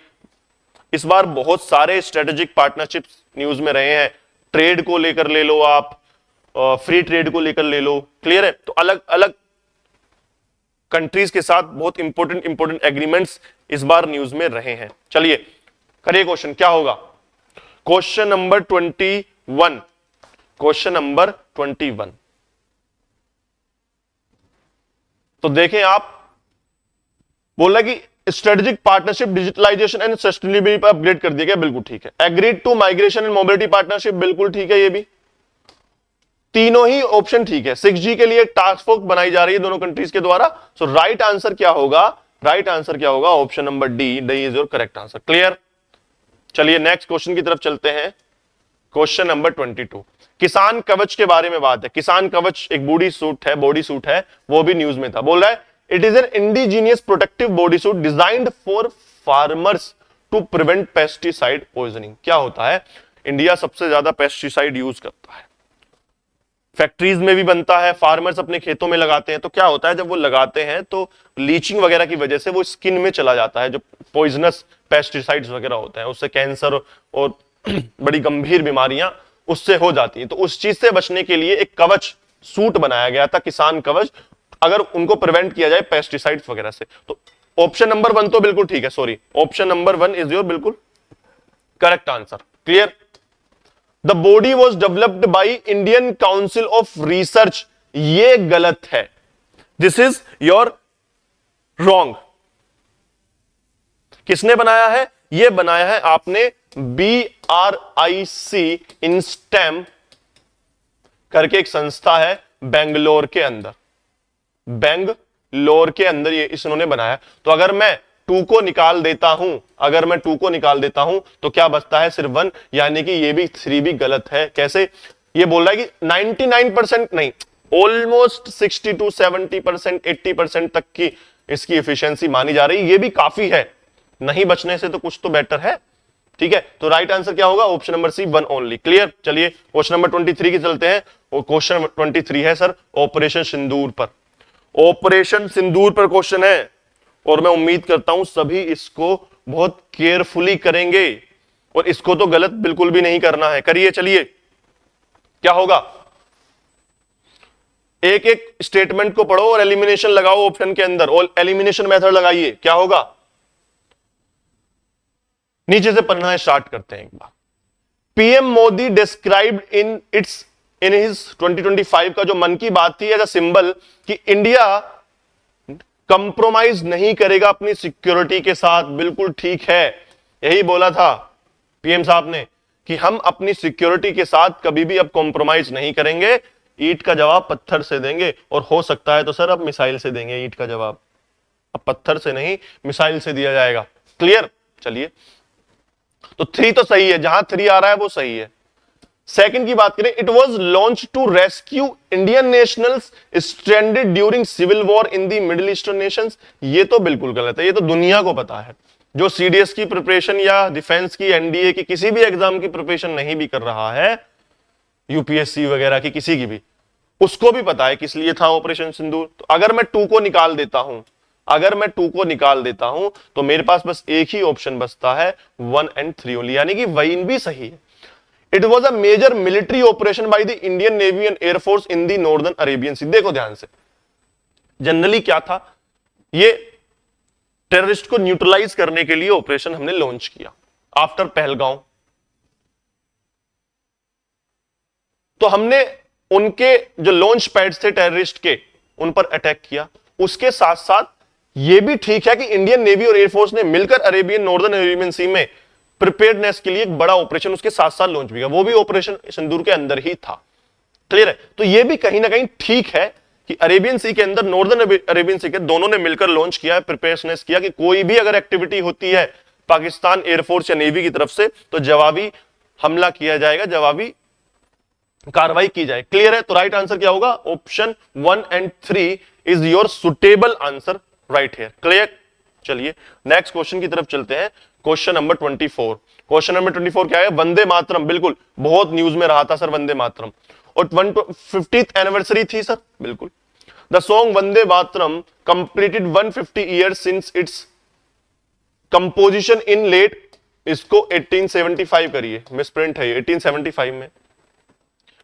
इस बार बहुत सारे strategic partnerships news में रहे हैं। Trade को लेकर ले लो आप, फ्री ट्रेड को लेकर ले लो। क्लियर है? तो अलग अलग कंट्रीज के साथ बहुत इंपॉर्टेंट एग्रीमेंट्स इस बार न्यूज में रहे हैं। चलिए करिए क्वेश्चन, क्या होगा? Question number 21, question number 21। तो देखें आप, बोला कि strategic partnership digitalisation and sustainability पर अपग्रेड कर दिया गया, बिल्कुल ठीक है। Agreed to migration and mobility partnership, बिल्कुल ठीक है। ये भी तीनों ही ऑप्शन ठीक है। 6G के लिए एक टास्क फोर्स बनाई जा रही है दोनों कंट्रीज के द्वारा। सो राइट आंसर क्या होगा? राइट आंसर क्या होगा? Option number D is your correct answer. Clear? चलिए नेक्स्ट क्वेश्चन की तरफ चलते हैं, क्वेश्चन नंबर 22। किसान कवच के बारे में बात है। किसान कवच एक बॉडी सूट है, वो भी न्यूज में था। बोल रहा है it is an indigenous protective body suit designed for farmers to prevent pesticide poisoning. क्या होता है? इंडिया सबसे ज्यादा पेस्टिसाइड यूज करता है, फैक्ट्रीज में भी बनता है, फार्मर्स अपने खेतों में लगाते हैं। तो क्या होता है, जब वो लगाते हैं तो लीचिंग वगैरह की वजह से वो स्किन में चला जाता है, जो पॉइजनस पेस्टिसाइड्स वगैरह होते हैं, उससे कैंसर और बड़ी गंभीर बीमारियां उससे हो जाती हैं। तो उस चीज से बचने के लिए एक कवच सूट बनाया गया था, किसान कवच, अगर उनको प्रिवेंट किया जाए पेस्टिसाइड्स वगैरह से। तो ऑप्शन नंबर 1 तो बिल्कुल ठीक है, sorry, option number 1 is your बिल्कुल correct answer. Clear? The body was developed by Indian council of research, ये गलत है, दिस इज योर रॉन्ग। किसने बनाया है? ये बनाया है आपने BRIC इंस्टेम करके एक संस्था है बेंगलोर के अंदर, बेंगलोर के अंदर ये इन्होंने बनाया। तो अगर मैं 2 को निकाल देता हूं, अगर मैं 2 को निकाल देता हूं तो क्या बचता है? सिर्फ 1, यानी कि ये भी 3 भी गलत है। कैसे? ये बोल रहा है कि 99% नहीं, ऑलमोस्ट 60 to 70%, 80% तक की इसकी एफिशिएंसी मानी जा रही है। ये भी काफी है, नहीं बचने से तो कुछ तो बेटर है। ठीक है, तो राइट आंसर क्या होगा? Option number C, 1 only. Clear? चलिए क्वेश्चन नंबर 23 की चलते हैं। और क्वेश्चन 23 है सर ऑपरेशन सिंदूर पर। ऑपरेशन सिंदूर पर क्वेश्चन है और मैं उम्मीद करता हूं सभी इसको बहुत केयरफुली करेंगे और इसको तो गलत बिल्कुल भी नहीं करना है। करिए, चलिए क्या होगा? एक एक स्टेटमेंट को पढ़ो और एलिमिनेशन लगाओ ऑप्शन के अंदर, और एलिमिनेशन मेथड लगाइए। क्या होगा? नीचे से पढ़ना स्टार्ट करते हैं एक बार। PM Modi described in his 2025 का जो मन की बात थी एज अ सिंबल कि इंडिया कंप्रोमाइज नहीं करेगा अपनी सिक्योरिटी के साथ। बिल्कुल ठीक है, यही बोला था पीएम साहब ने कि हम अपनी सिक्योरिटी के साथ कभी भी अब कॉम्प्रोमाइज नहीं करेंगे। ईंट का जवाब पत्थर से देंगे, और हो सकता है तो सर अब मिसाइल से देंगे ईंट का जवाब। अब पत्थर से नहीं, मिसाइल से दिया जाएगा। क्लियर? चलिए, तो 3 तो सही है, जहां 3 आ रहा है वो सही है। सेकंड की बात करें, it was launch to rescue Indian nationals stranded during civil war in the middle eastern nations. ये तो बिल्कुल गलत है, ये तो दुनिया को पता है। जो सीडीएस की प्रिपरेशन या डिफेंस की, एनडीए की किसी भी एग्जाम की प्रिपरेशन नहीं भी कर रहा है, यूपीएससी वगैरह की किसी की भी, उसको भी पता है किस लिए था ऑपरेशन सिंदूर। तो अगर मैं 2 को निकाल देता हूं, अगर मैं 2 को निकाल देता हूं तो मेरे पास बस एक ही ऑप्शन बचता है 1 and 3 ओनली, यानी कि वही भी सही है। It was a major military operation by the Indian navy and air force in the northern Arabian sea. देखो ध्यान से, जनरली क्या था, ये टेररिस्ट को न्यूट्रलाइज करने के लिए ऑपरेशन हमने लॉन्च किया आफ्टर पहलगांव। तो हमने उनके जो लॉन्च पैड्स थे टेररिस्ट के, उन पर अटैक किया। उसके साथ साथ यह भी ठीक है कि इंडियन नेवी और एयरफोर्स ने मिलकर अरेबियन, नॉर्दर्न अरेबियन सी में प्रिपेयर्डनेस के लिए एक बड़ा ऑपरेशन उसके साथ साथ लॉन्च भी किया, वो भी ऑपरेशन सिंदूर के अंदर ही था। क्लियर है? तो यह भी कहीं ना कहीं ठीक है कि अरेबियन सी के अंदर, नॉर्दर्न अरेबियन सी के दोनों ने मिलकर लॉन्च किया है, प्रिपेयर्डनेस किया कि कोई भी अगर एक्टिविटी होती है पाकिस्तान एयरफोर्स या नेवी की तरफ से तो जवाबी हमला किया जाएगा, जवाबी कार्रवाई की जाए। क्लियर है? तो राइट आंसर क्या होगा? Option 1 and 3 is your suitable answer right here. Clear? चलिए नेक्स्ट क्वेश्चन की तरफ चलते हैं। Question number 24। क्वेश्चन नंबर 24 क्या है? वंदे मातरम। बिल्कुल, बहुत न्यूज में रहा था सर वंदे मातरम, और 150th एनिवर्सरी थी सर। बिल्कुल, the song Vande Mataram completed 150 years since its composition in late, इसको 1875 करिए, मिसप्रिंट है 1875 में।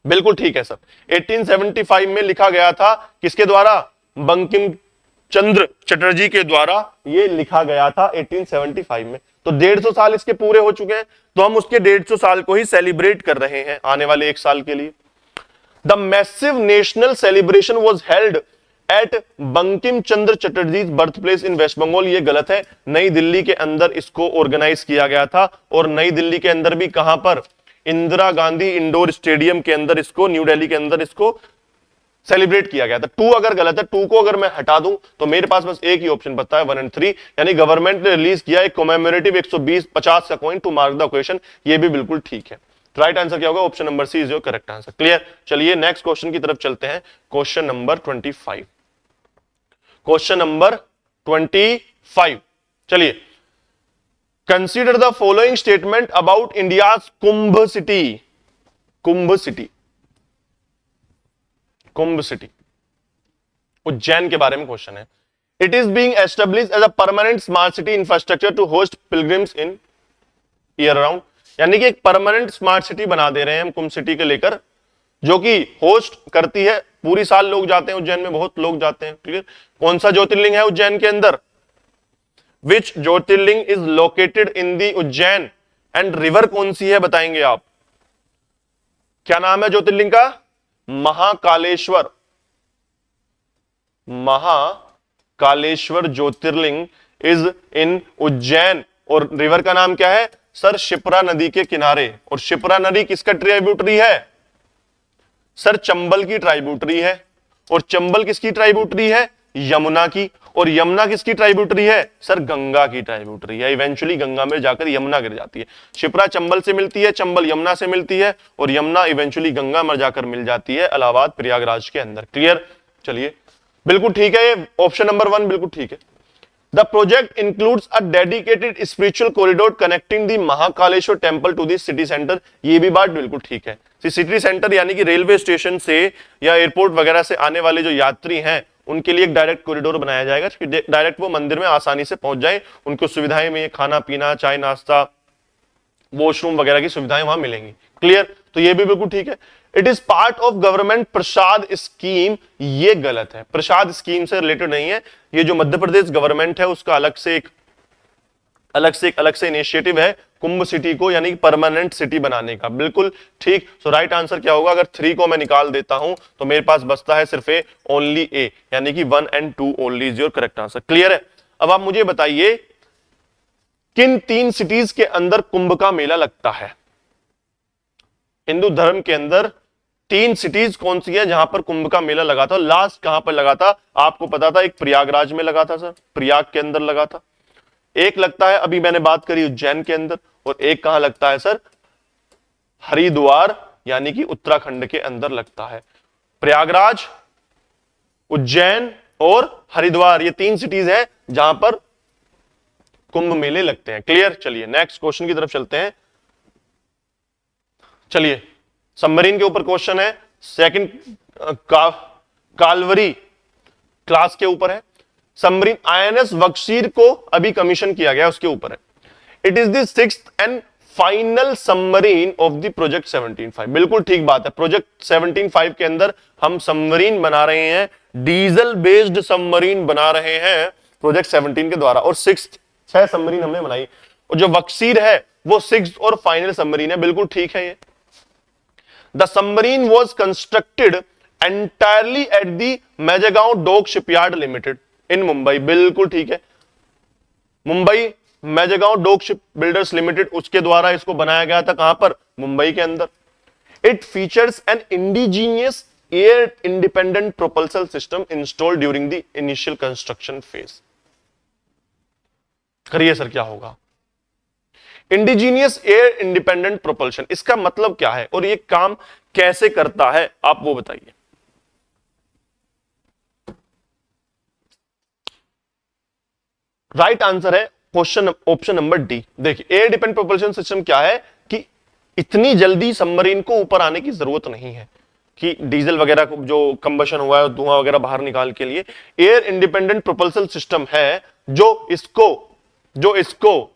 बिल्कुल ठीक है सर, 1875 में लिखा गया था। किसके द्वारा? बंकिम चंद्र चटर्जी के द्वारा ये लिखा गया था 1875 में। तो 150 साल इसके पूरे हो चुके हैं, तो हम उसके 150 साल को ही सेलिब्रेट कर रहे हैं आने वाले 1 साल के लिए। The massive national celebration was held at Bankim Chandra Chatterjee birth place in West Bengal. ये गलत है, नई दिल्ली के अंदर इसको ऑर्गेनाइज किया गया था, और नई दिल्ली के अंदर भी कहां पर? इंदिरा गांधी इंडोर स्टेडियम के अंदर इसको, न्यू दिल्ली के अंदर इसको सेलिब्रेट किया गया था। 2 अगर गलत है, 2 को अगर मैं हटा दूं तो मेरे पास बस एक ही ऑप्शन बचता है 1 and 3, यानी गवर्नमेंट ने रिलीज किया एक कॉमेमोरेटिव 120-50 का coin to mark the occasion. ये भी बिल्कुल ठीक है। राइट आंसर क्या होगा? Option number C is your correct answer. Clear? चलिए नेक्स्ट क्वेश्चन की तरफ चलते हैं। Question number 25। क्वेश्चन नंबर 25, चलिए, consider the following statement about India's Kumbh city. Kumbh city, Kumbh city Ujjain के बारे में क्वेश्चन है। It is being established as a permanent smart city infrastructure to host pilgrims in year round, यानी कि एक परमानेंट स्मार्ट सिटी बना दे रहे हैं हम कुंभ सिटी के लेकर, जो कि होस्ट करती है, पूरी साल लोग जाते हैं उज्जैन में, बहुत लोग जाते हैं। क्लियर? कौन सा ज्योतिर्लिंग है उज्जैन के अंदर? Which jyotirlinga is located in the Ujjain and river कौन सी है बताएंगे आप? क्या नाम है ज्योतिर्लिंग का? महाकालेश्वर। महाकालेश्वर ज्योतिर्लिंग इज इन उज्जैन और रिवर का नाम क्या है सर? शिप्रा नदी के किनारे। और शिप्रा नदी किसका ट्राइब्यूटरी है सर? चंबल की ट्राइब्यूटरी है। और चंबल किसकी ट्राइब्यूटरी है? यमुना की। और यमुना किसकी ट्राइब्यूटरी है सर? गंगा की ट्राइब्यूटरी है। इवेंचुअली गंगा में जाकर यमुना गिर जाती है। शिप्रा चंबल से मिलती है, चंबल यमुना से मिलती है, और यमुना इवेंचुअली गंगा में जाकर मिल जाती है इलाहाबाद प्रयागराज के अंदर। क्लियर? चलिए बिल्कुल ठीक है, ये ऑप्शन नंबर 1 बिल्कुल ठीक है। The project includes a dedicated spiritual corridor connecting the Mahakaleshwar temple to the city centre. ये भी बात बिल्कुल ठीक है। सिटी सेंटर यानी कि रेलवे स्टेशन से या एयरपोर्ट वगैरह से आने वाले जो यात्री हैं उनके लिए एक डायरेक्ट कॉरिडोर बनाया जाएगा कि डायरेक्ट वो मंदिर में आसानी से पहुंच जाए। उनको सुविधाएं में खाना पीना, चाय नाश्ता, वॉशरूम वगैरह की सुविधाएं वहां मिलेंगी। क्लियर? तो ये भी बिल्कुल ठीक है। It is part of government Prasad scheme. ये गलत है, प्रसाद स्कीम से रिलेटेड नहीं है। ये जो मध्य प्रदेश गवर्नमेंट है उसका अलग से इनिशिएटिव है कुंभ सिटी को यानी कि परमानेंट सिटी बनाने का। बिल्कुल ठीक। सो राइट आंसर क्या होगा? अगर 3 को मैं निकाल देता हूं तो मेरे पास बचता है सिर्फ ए, ओनली ए, यानी कि 1 and 2 only is your correct answer. Clear है? अब आप मुझे बताइए किन 3 सिटीज के अंदर कुंभ का मेला लगता है? हिंदू धर्म के अंदर 3 सिटीज कौन सी है जहां पर कुंभ का मेला लगा था? लास्ट कहां पर लगा था आपको पता था? एक प्रयागराज में लगा था सर, प्रयाग के अंदर लगा था। एक लगता है अभी मैंने बात करी उज्जैन के अंदर, और एक कहां लगता है सर? हरिद्वार यानी कि उत्तराखंड के अंदर लगता है। प्रयागराज, उज्जैन और हरिद्वार, ये 3 सिटीज हैं जहां पर कुंभ मेले लगते हैं। क्लियर? चलिए नेक्स्ट क्वेश्चन की तरफ चलते हैं। चलिए सबमरीन के ऊपर क्वेश्चन है, सेकंड कालवरी क्लास के ऊपर है। सबमरीन आईएनएस बक्सीर को अभी कमीशन किया गया, उसके ऊपर है। It is the 6th and final submarine of the project 17-5। बिल्कुल ठीक बात है, प्रोजेक्ट 17-5 के अंदर हम सबमरीन बना रहे हैं, डीजल बेस्ड सबमरीन बना रहे हैं प्रोजेक्ट 17 के द्वारा, और 6 सबमरीन हमने बनाई, और जो बक्सीर है वो 6th और फाइनल सबमरीन है। बिल्कुल ठीक है ये। The submarine was constructed entirely at the Mazagon Dock Shipyard Limited in Mumbai। बिल्कुल ठीक है, Mumbai Mazagaon dock shipbuilders limited उसके द्वारा इसको बनाया गया था। कहां पर? मुंबई के अंदर। It features N indigenous air independent propulsion system installed during the initial construction phase. करिए सर क्या होगा? इंडिजीनियस एयर इंडिपेंडेंट प्रोपल्शन, इसका मतलब क्या है और ये काम कैसे करता है आप वो बताइए। राइट आंसर है क्वेश्चन ऑप्शन नंबर डी। देखिए एयर डिपेंडेंट प्रोपल्शन सिस्टम क्या है कि इतनी जल्दी सबमरीन को ऊपर आने की जरूरत नहीं है कि डीजल वगैरह जो कंबशन हुआ है धुआं वगैरह बाहर निकाल के लिए। एयर इंडिपेंडेंट प्रोपल्सन सिस्टम है जो इसको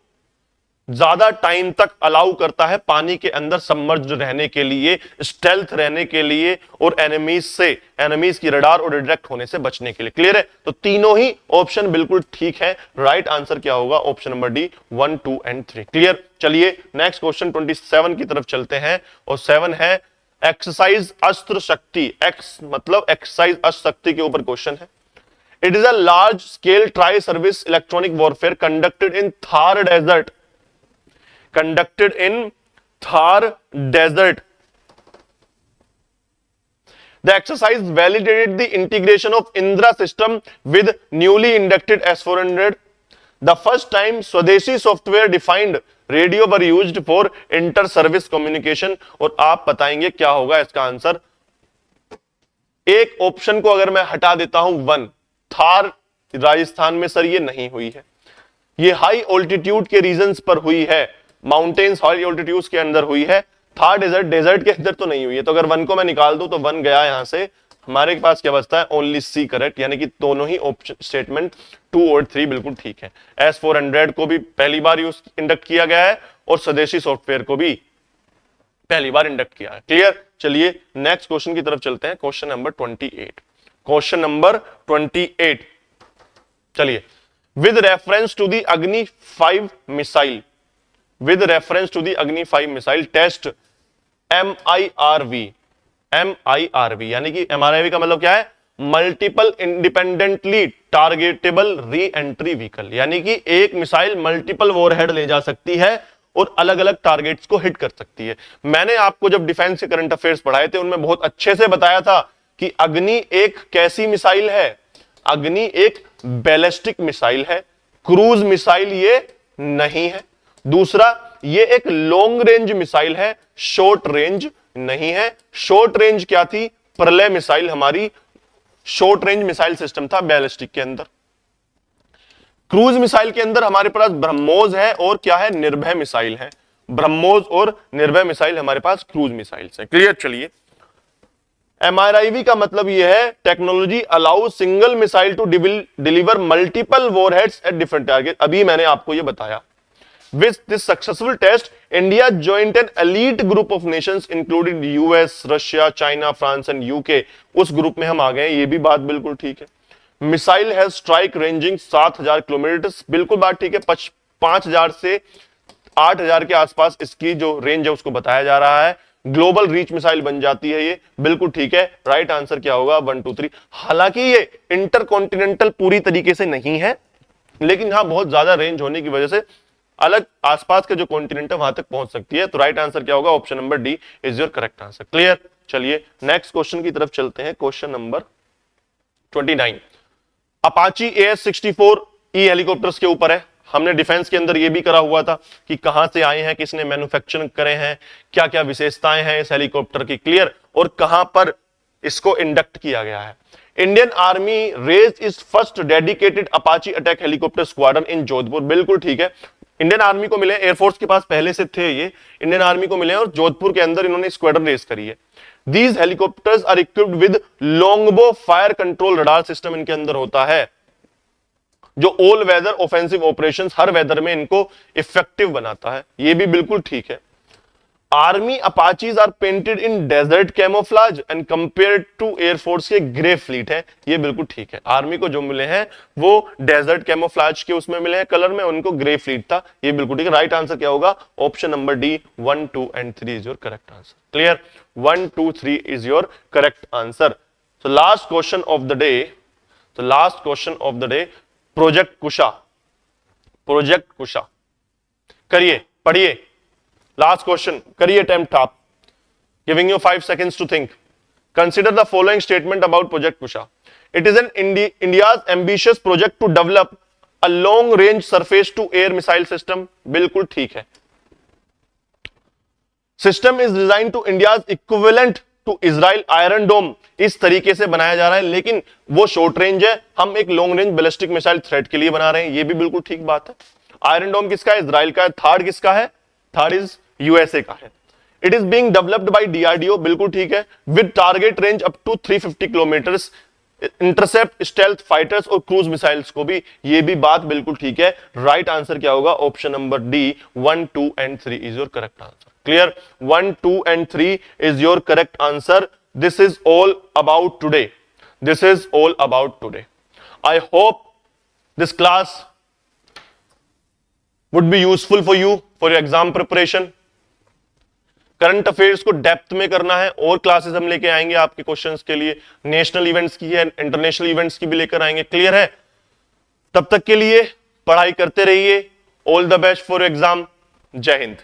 ज्यादा टाइम तक अलाउ करता है पानी के अंदर सबमर्ज रहने के लिए, स्टेल्थ रहने के लिए, और एनिमीज की रडार और डिटेक्ट होने से बचने के लिए। क्लियर है? तो तीनों ही ऑप्शन बिल्कुल ठीक है। राइट आंसर क्या होगा? Option number D 1, 2 and 3। Clear? चलिए नेक्स्ट क्वेश्चन 27 की तरफ चलते हैं, और 7 है एक्सरसाइज अस्त्र शक्ति। एक्स मतलब एक्सरसाइज अस्त्र शक्ति के ऊपर क्वेश्चन है। It is a large scale tri service electronic warfare conducted in Thar desert. Conducted in Thar Desert. The exercise validated the integration of Indra system with newly inducted S-400. The first time Swadeshi software defined radio were used for inter-service communication। और आप बताएंगे क्या होगा इसका answer. एक option को अगर मैं हटा देता हूं 1, थार राजस्थान में सर ये नहीं हुई है, ये हाई ऑल्टीट्यूड के रीजंस पर हुई है, माउंटेन्स हाई ऑल्टीट्यूड्स के अंदर हुई है। थार डेजर्ट के अंदर तो नहीं हुई है। तो अगर 1 को मैं निकाल दूं तो 1 गया यहां से, हमारे पास क्या बचता है? ओनली सी करेक्ट, यानी कि दोनों ही ऑप्शन स्टेटमेंट 2 और 3 बिल्कुल ठीक है। S-400 को भी पहली बार इंडक्ट किया गया है और स्वदेशी सॉफ्टवेयर को भी पहली बार इंडक्ट किया है। क्लियर? चलिए नेक्स्ट क्वेश्चन की तरफ चलते हैं, क्वेश्चन नंबर 28। क्वेश्चन नंबर 28, चलिए। विद रेफरेंस टू द अग्नि 5 missile, with reference to the Agni 5 missile test MIRV यानी कि MIRV का मतलब क्या है? Multiple independently targetable re entry vehicle, यानी कि एक मिसाइल मल्टीपल वॉरहेड ले जा सकती है और अलग अलग टारगेट्स को हिट कर सकती है। मैंने आपको जब डिफेंस के करंट अफेयर्स पढ़ाए थे उनमें बहुत अच्छे से बताया था कि अग्नि एक कैसी मिसाइल है, अग्नि एक बैलिस्टिक मिसाइल है, क्रूज मिसाइल ये नहीं है। दूसरा, ये एक लॉन्ग रेंज मिसाइल है, शॉर्ट रेंज नहीं है। शॉर्ट रेंज क्या थी? प्रलय मिसाइल हमारी शॉर्ट रेंज मिसाइल सिस्टम था बैलिस्टिक के अंदर। क्रूज मिसाइल के अंदर हमारे पास ब्रह्मोस है और क्या है? निर्भय मिसाइल है। ब्रह्मोस और निर्भय मिसाइल हमारे पास क्रूज मिसाइल्स है। क्लियर? चलिए, MRIV का मतलब यह है technology allow single missile to deliver multiple warheads at different target. अभी मैंने आपको यह बताया। With this successful test, India joined an elite group of nations including US, Russia, China, France and UK। उस ग्रुप में हम आ गए, ये भी बात बिल्कुल ठीक है। मिसाइल है स्ट्राइक रेंजिंग 7000 किलोमीटर, बिल्कुल बात ठीक है। 5000 से 8000 के आसपास इसकी जो रेंज है उसको बताया जा रहा है। ग्लोबल रीच मिसाइल बन जाती है ये, बिल्कुल ठीक है। राइट आंसर क्या होगा? 1 2 3। हालांकि ये इंटरकॉन्टिनेंटल पूरी तरीके से नहीं है, लेकिन हाँ बहुत ज्यादा रेंज होने की वजह से अलग आसपास के जो कॉन्टिनेंट है वहां तक पहुंच सकती है। तो राइट आंसर क्या होगा? Option number D is your correct answer. Clear? चलिए नेक्स्ट क्वेश्चन की तरफ चलते हैं। Question number 29 Apache AS-64E helicopters के ऊपर है। हमने डिफेंस के अंदर यह भी करा हुआ था कि कहां से आए हैं, किसने मैन्युफैक्चरिंग करे हैं, क्या क्या विशेषताएं हैं इस हेलीकॉप्टर की। क्लियर? और कहां पर इसको इंडक्ट किया गया है। Indian army raise is first dedicated Apache attack helicopter squadron in Jodhpur, बिल्कुल ठीक है। इंडियन आर्मी को मिले, एयरफोर्स के पास पहले से थे ये, इंडियन आर्मी को मिले और जोधपुर के अंदर इन्होंने स्क्वाड्रन रेस करी है। These helicopters are equipped with longbow fire control radar system इनके अंदर होता है, जो ऑल वेदर ऑफेंसिव ऑपरेशंस, हर वेदर में इनको इफेक्टिव बनाता है। ये भी बिल्कुल ठीक है। Army Apaches are painted in desert camouflage and compared to air force के ग्रे फ्लीट है, ये बिल्कुल ठीक है। आर्मी को जो मिले हैं वो डेजर्ट कैमोफ्लाज के उसमें मिले हैं कलर में, उनको ग्रे फ्लीट था, ये बिल्कुल ठीक है। राइट आंसर क्या होगा? Option number D 1 2 and 3 is your correct answer. Clear? 1 2 3 is your correct answer. So last question of the day, last question of the day, project Kusha. Project Kusha करिए, पढ़िए। Last question, करिए अटेम्प्ट आप। Giving you 5 seconds to think. Consider the following statement about Project Kusha. It is an India's ambitious project to develop a long-range surface-to-air missile system. बिल्कुल ठीक है। System is designed to India's equivalent to Israel Iron Dome. इस तरीके से बनाया जा रहा है, लेकिन वो शॉर्ट रेंज है, हम एक long range ballistic missile threat के लिए बना रहे हैं, ये भी बिल्कुल ठीक बात है। आयरन डोम किसका है? इजराइल का है। थर्ड किसका है? थर्ड इज यूएसए का है। It is being developed by DRDO, बिल्कुल ठीक है। With target range up to 350 kilometres, intercept stealth fighters और क्रूज मिसाइल्स को भी, ये भी बात बिल्कुल ठीक है। राइट आंसर क्या होगा? Option number D 1 2 and 3 is your correct answer. Clear? 1 2 and 3 is your correct answer. This is all about today. This is all about today. I hope this class would be useful for you for your exam preparation। Current affairs को depth में करना है, और classes हम लेके आएंगे आपके questions के लिए। नेशनल इवेंट्स की है, इंटरनेशनल इवेंट्स की भी लेकर आएंगे। क्लियर है? तब तक के लिए पढ़ाई करते रहिए। All the best for exam. जय हिंद।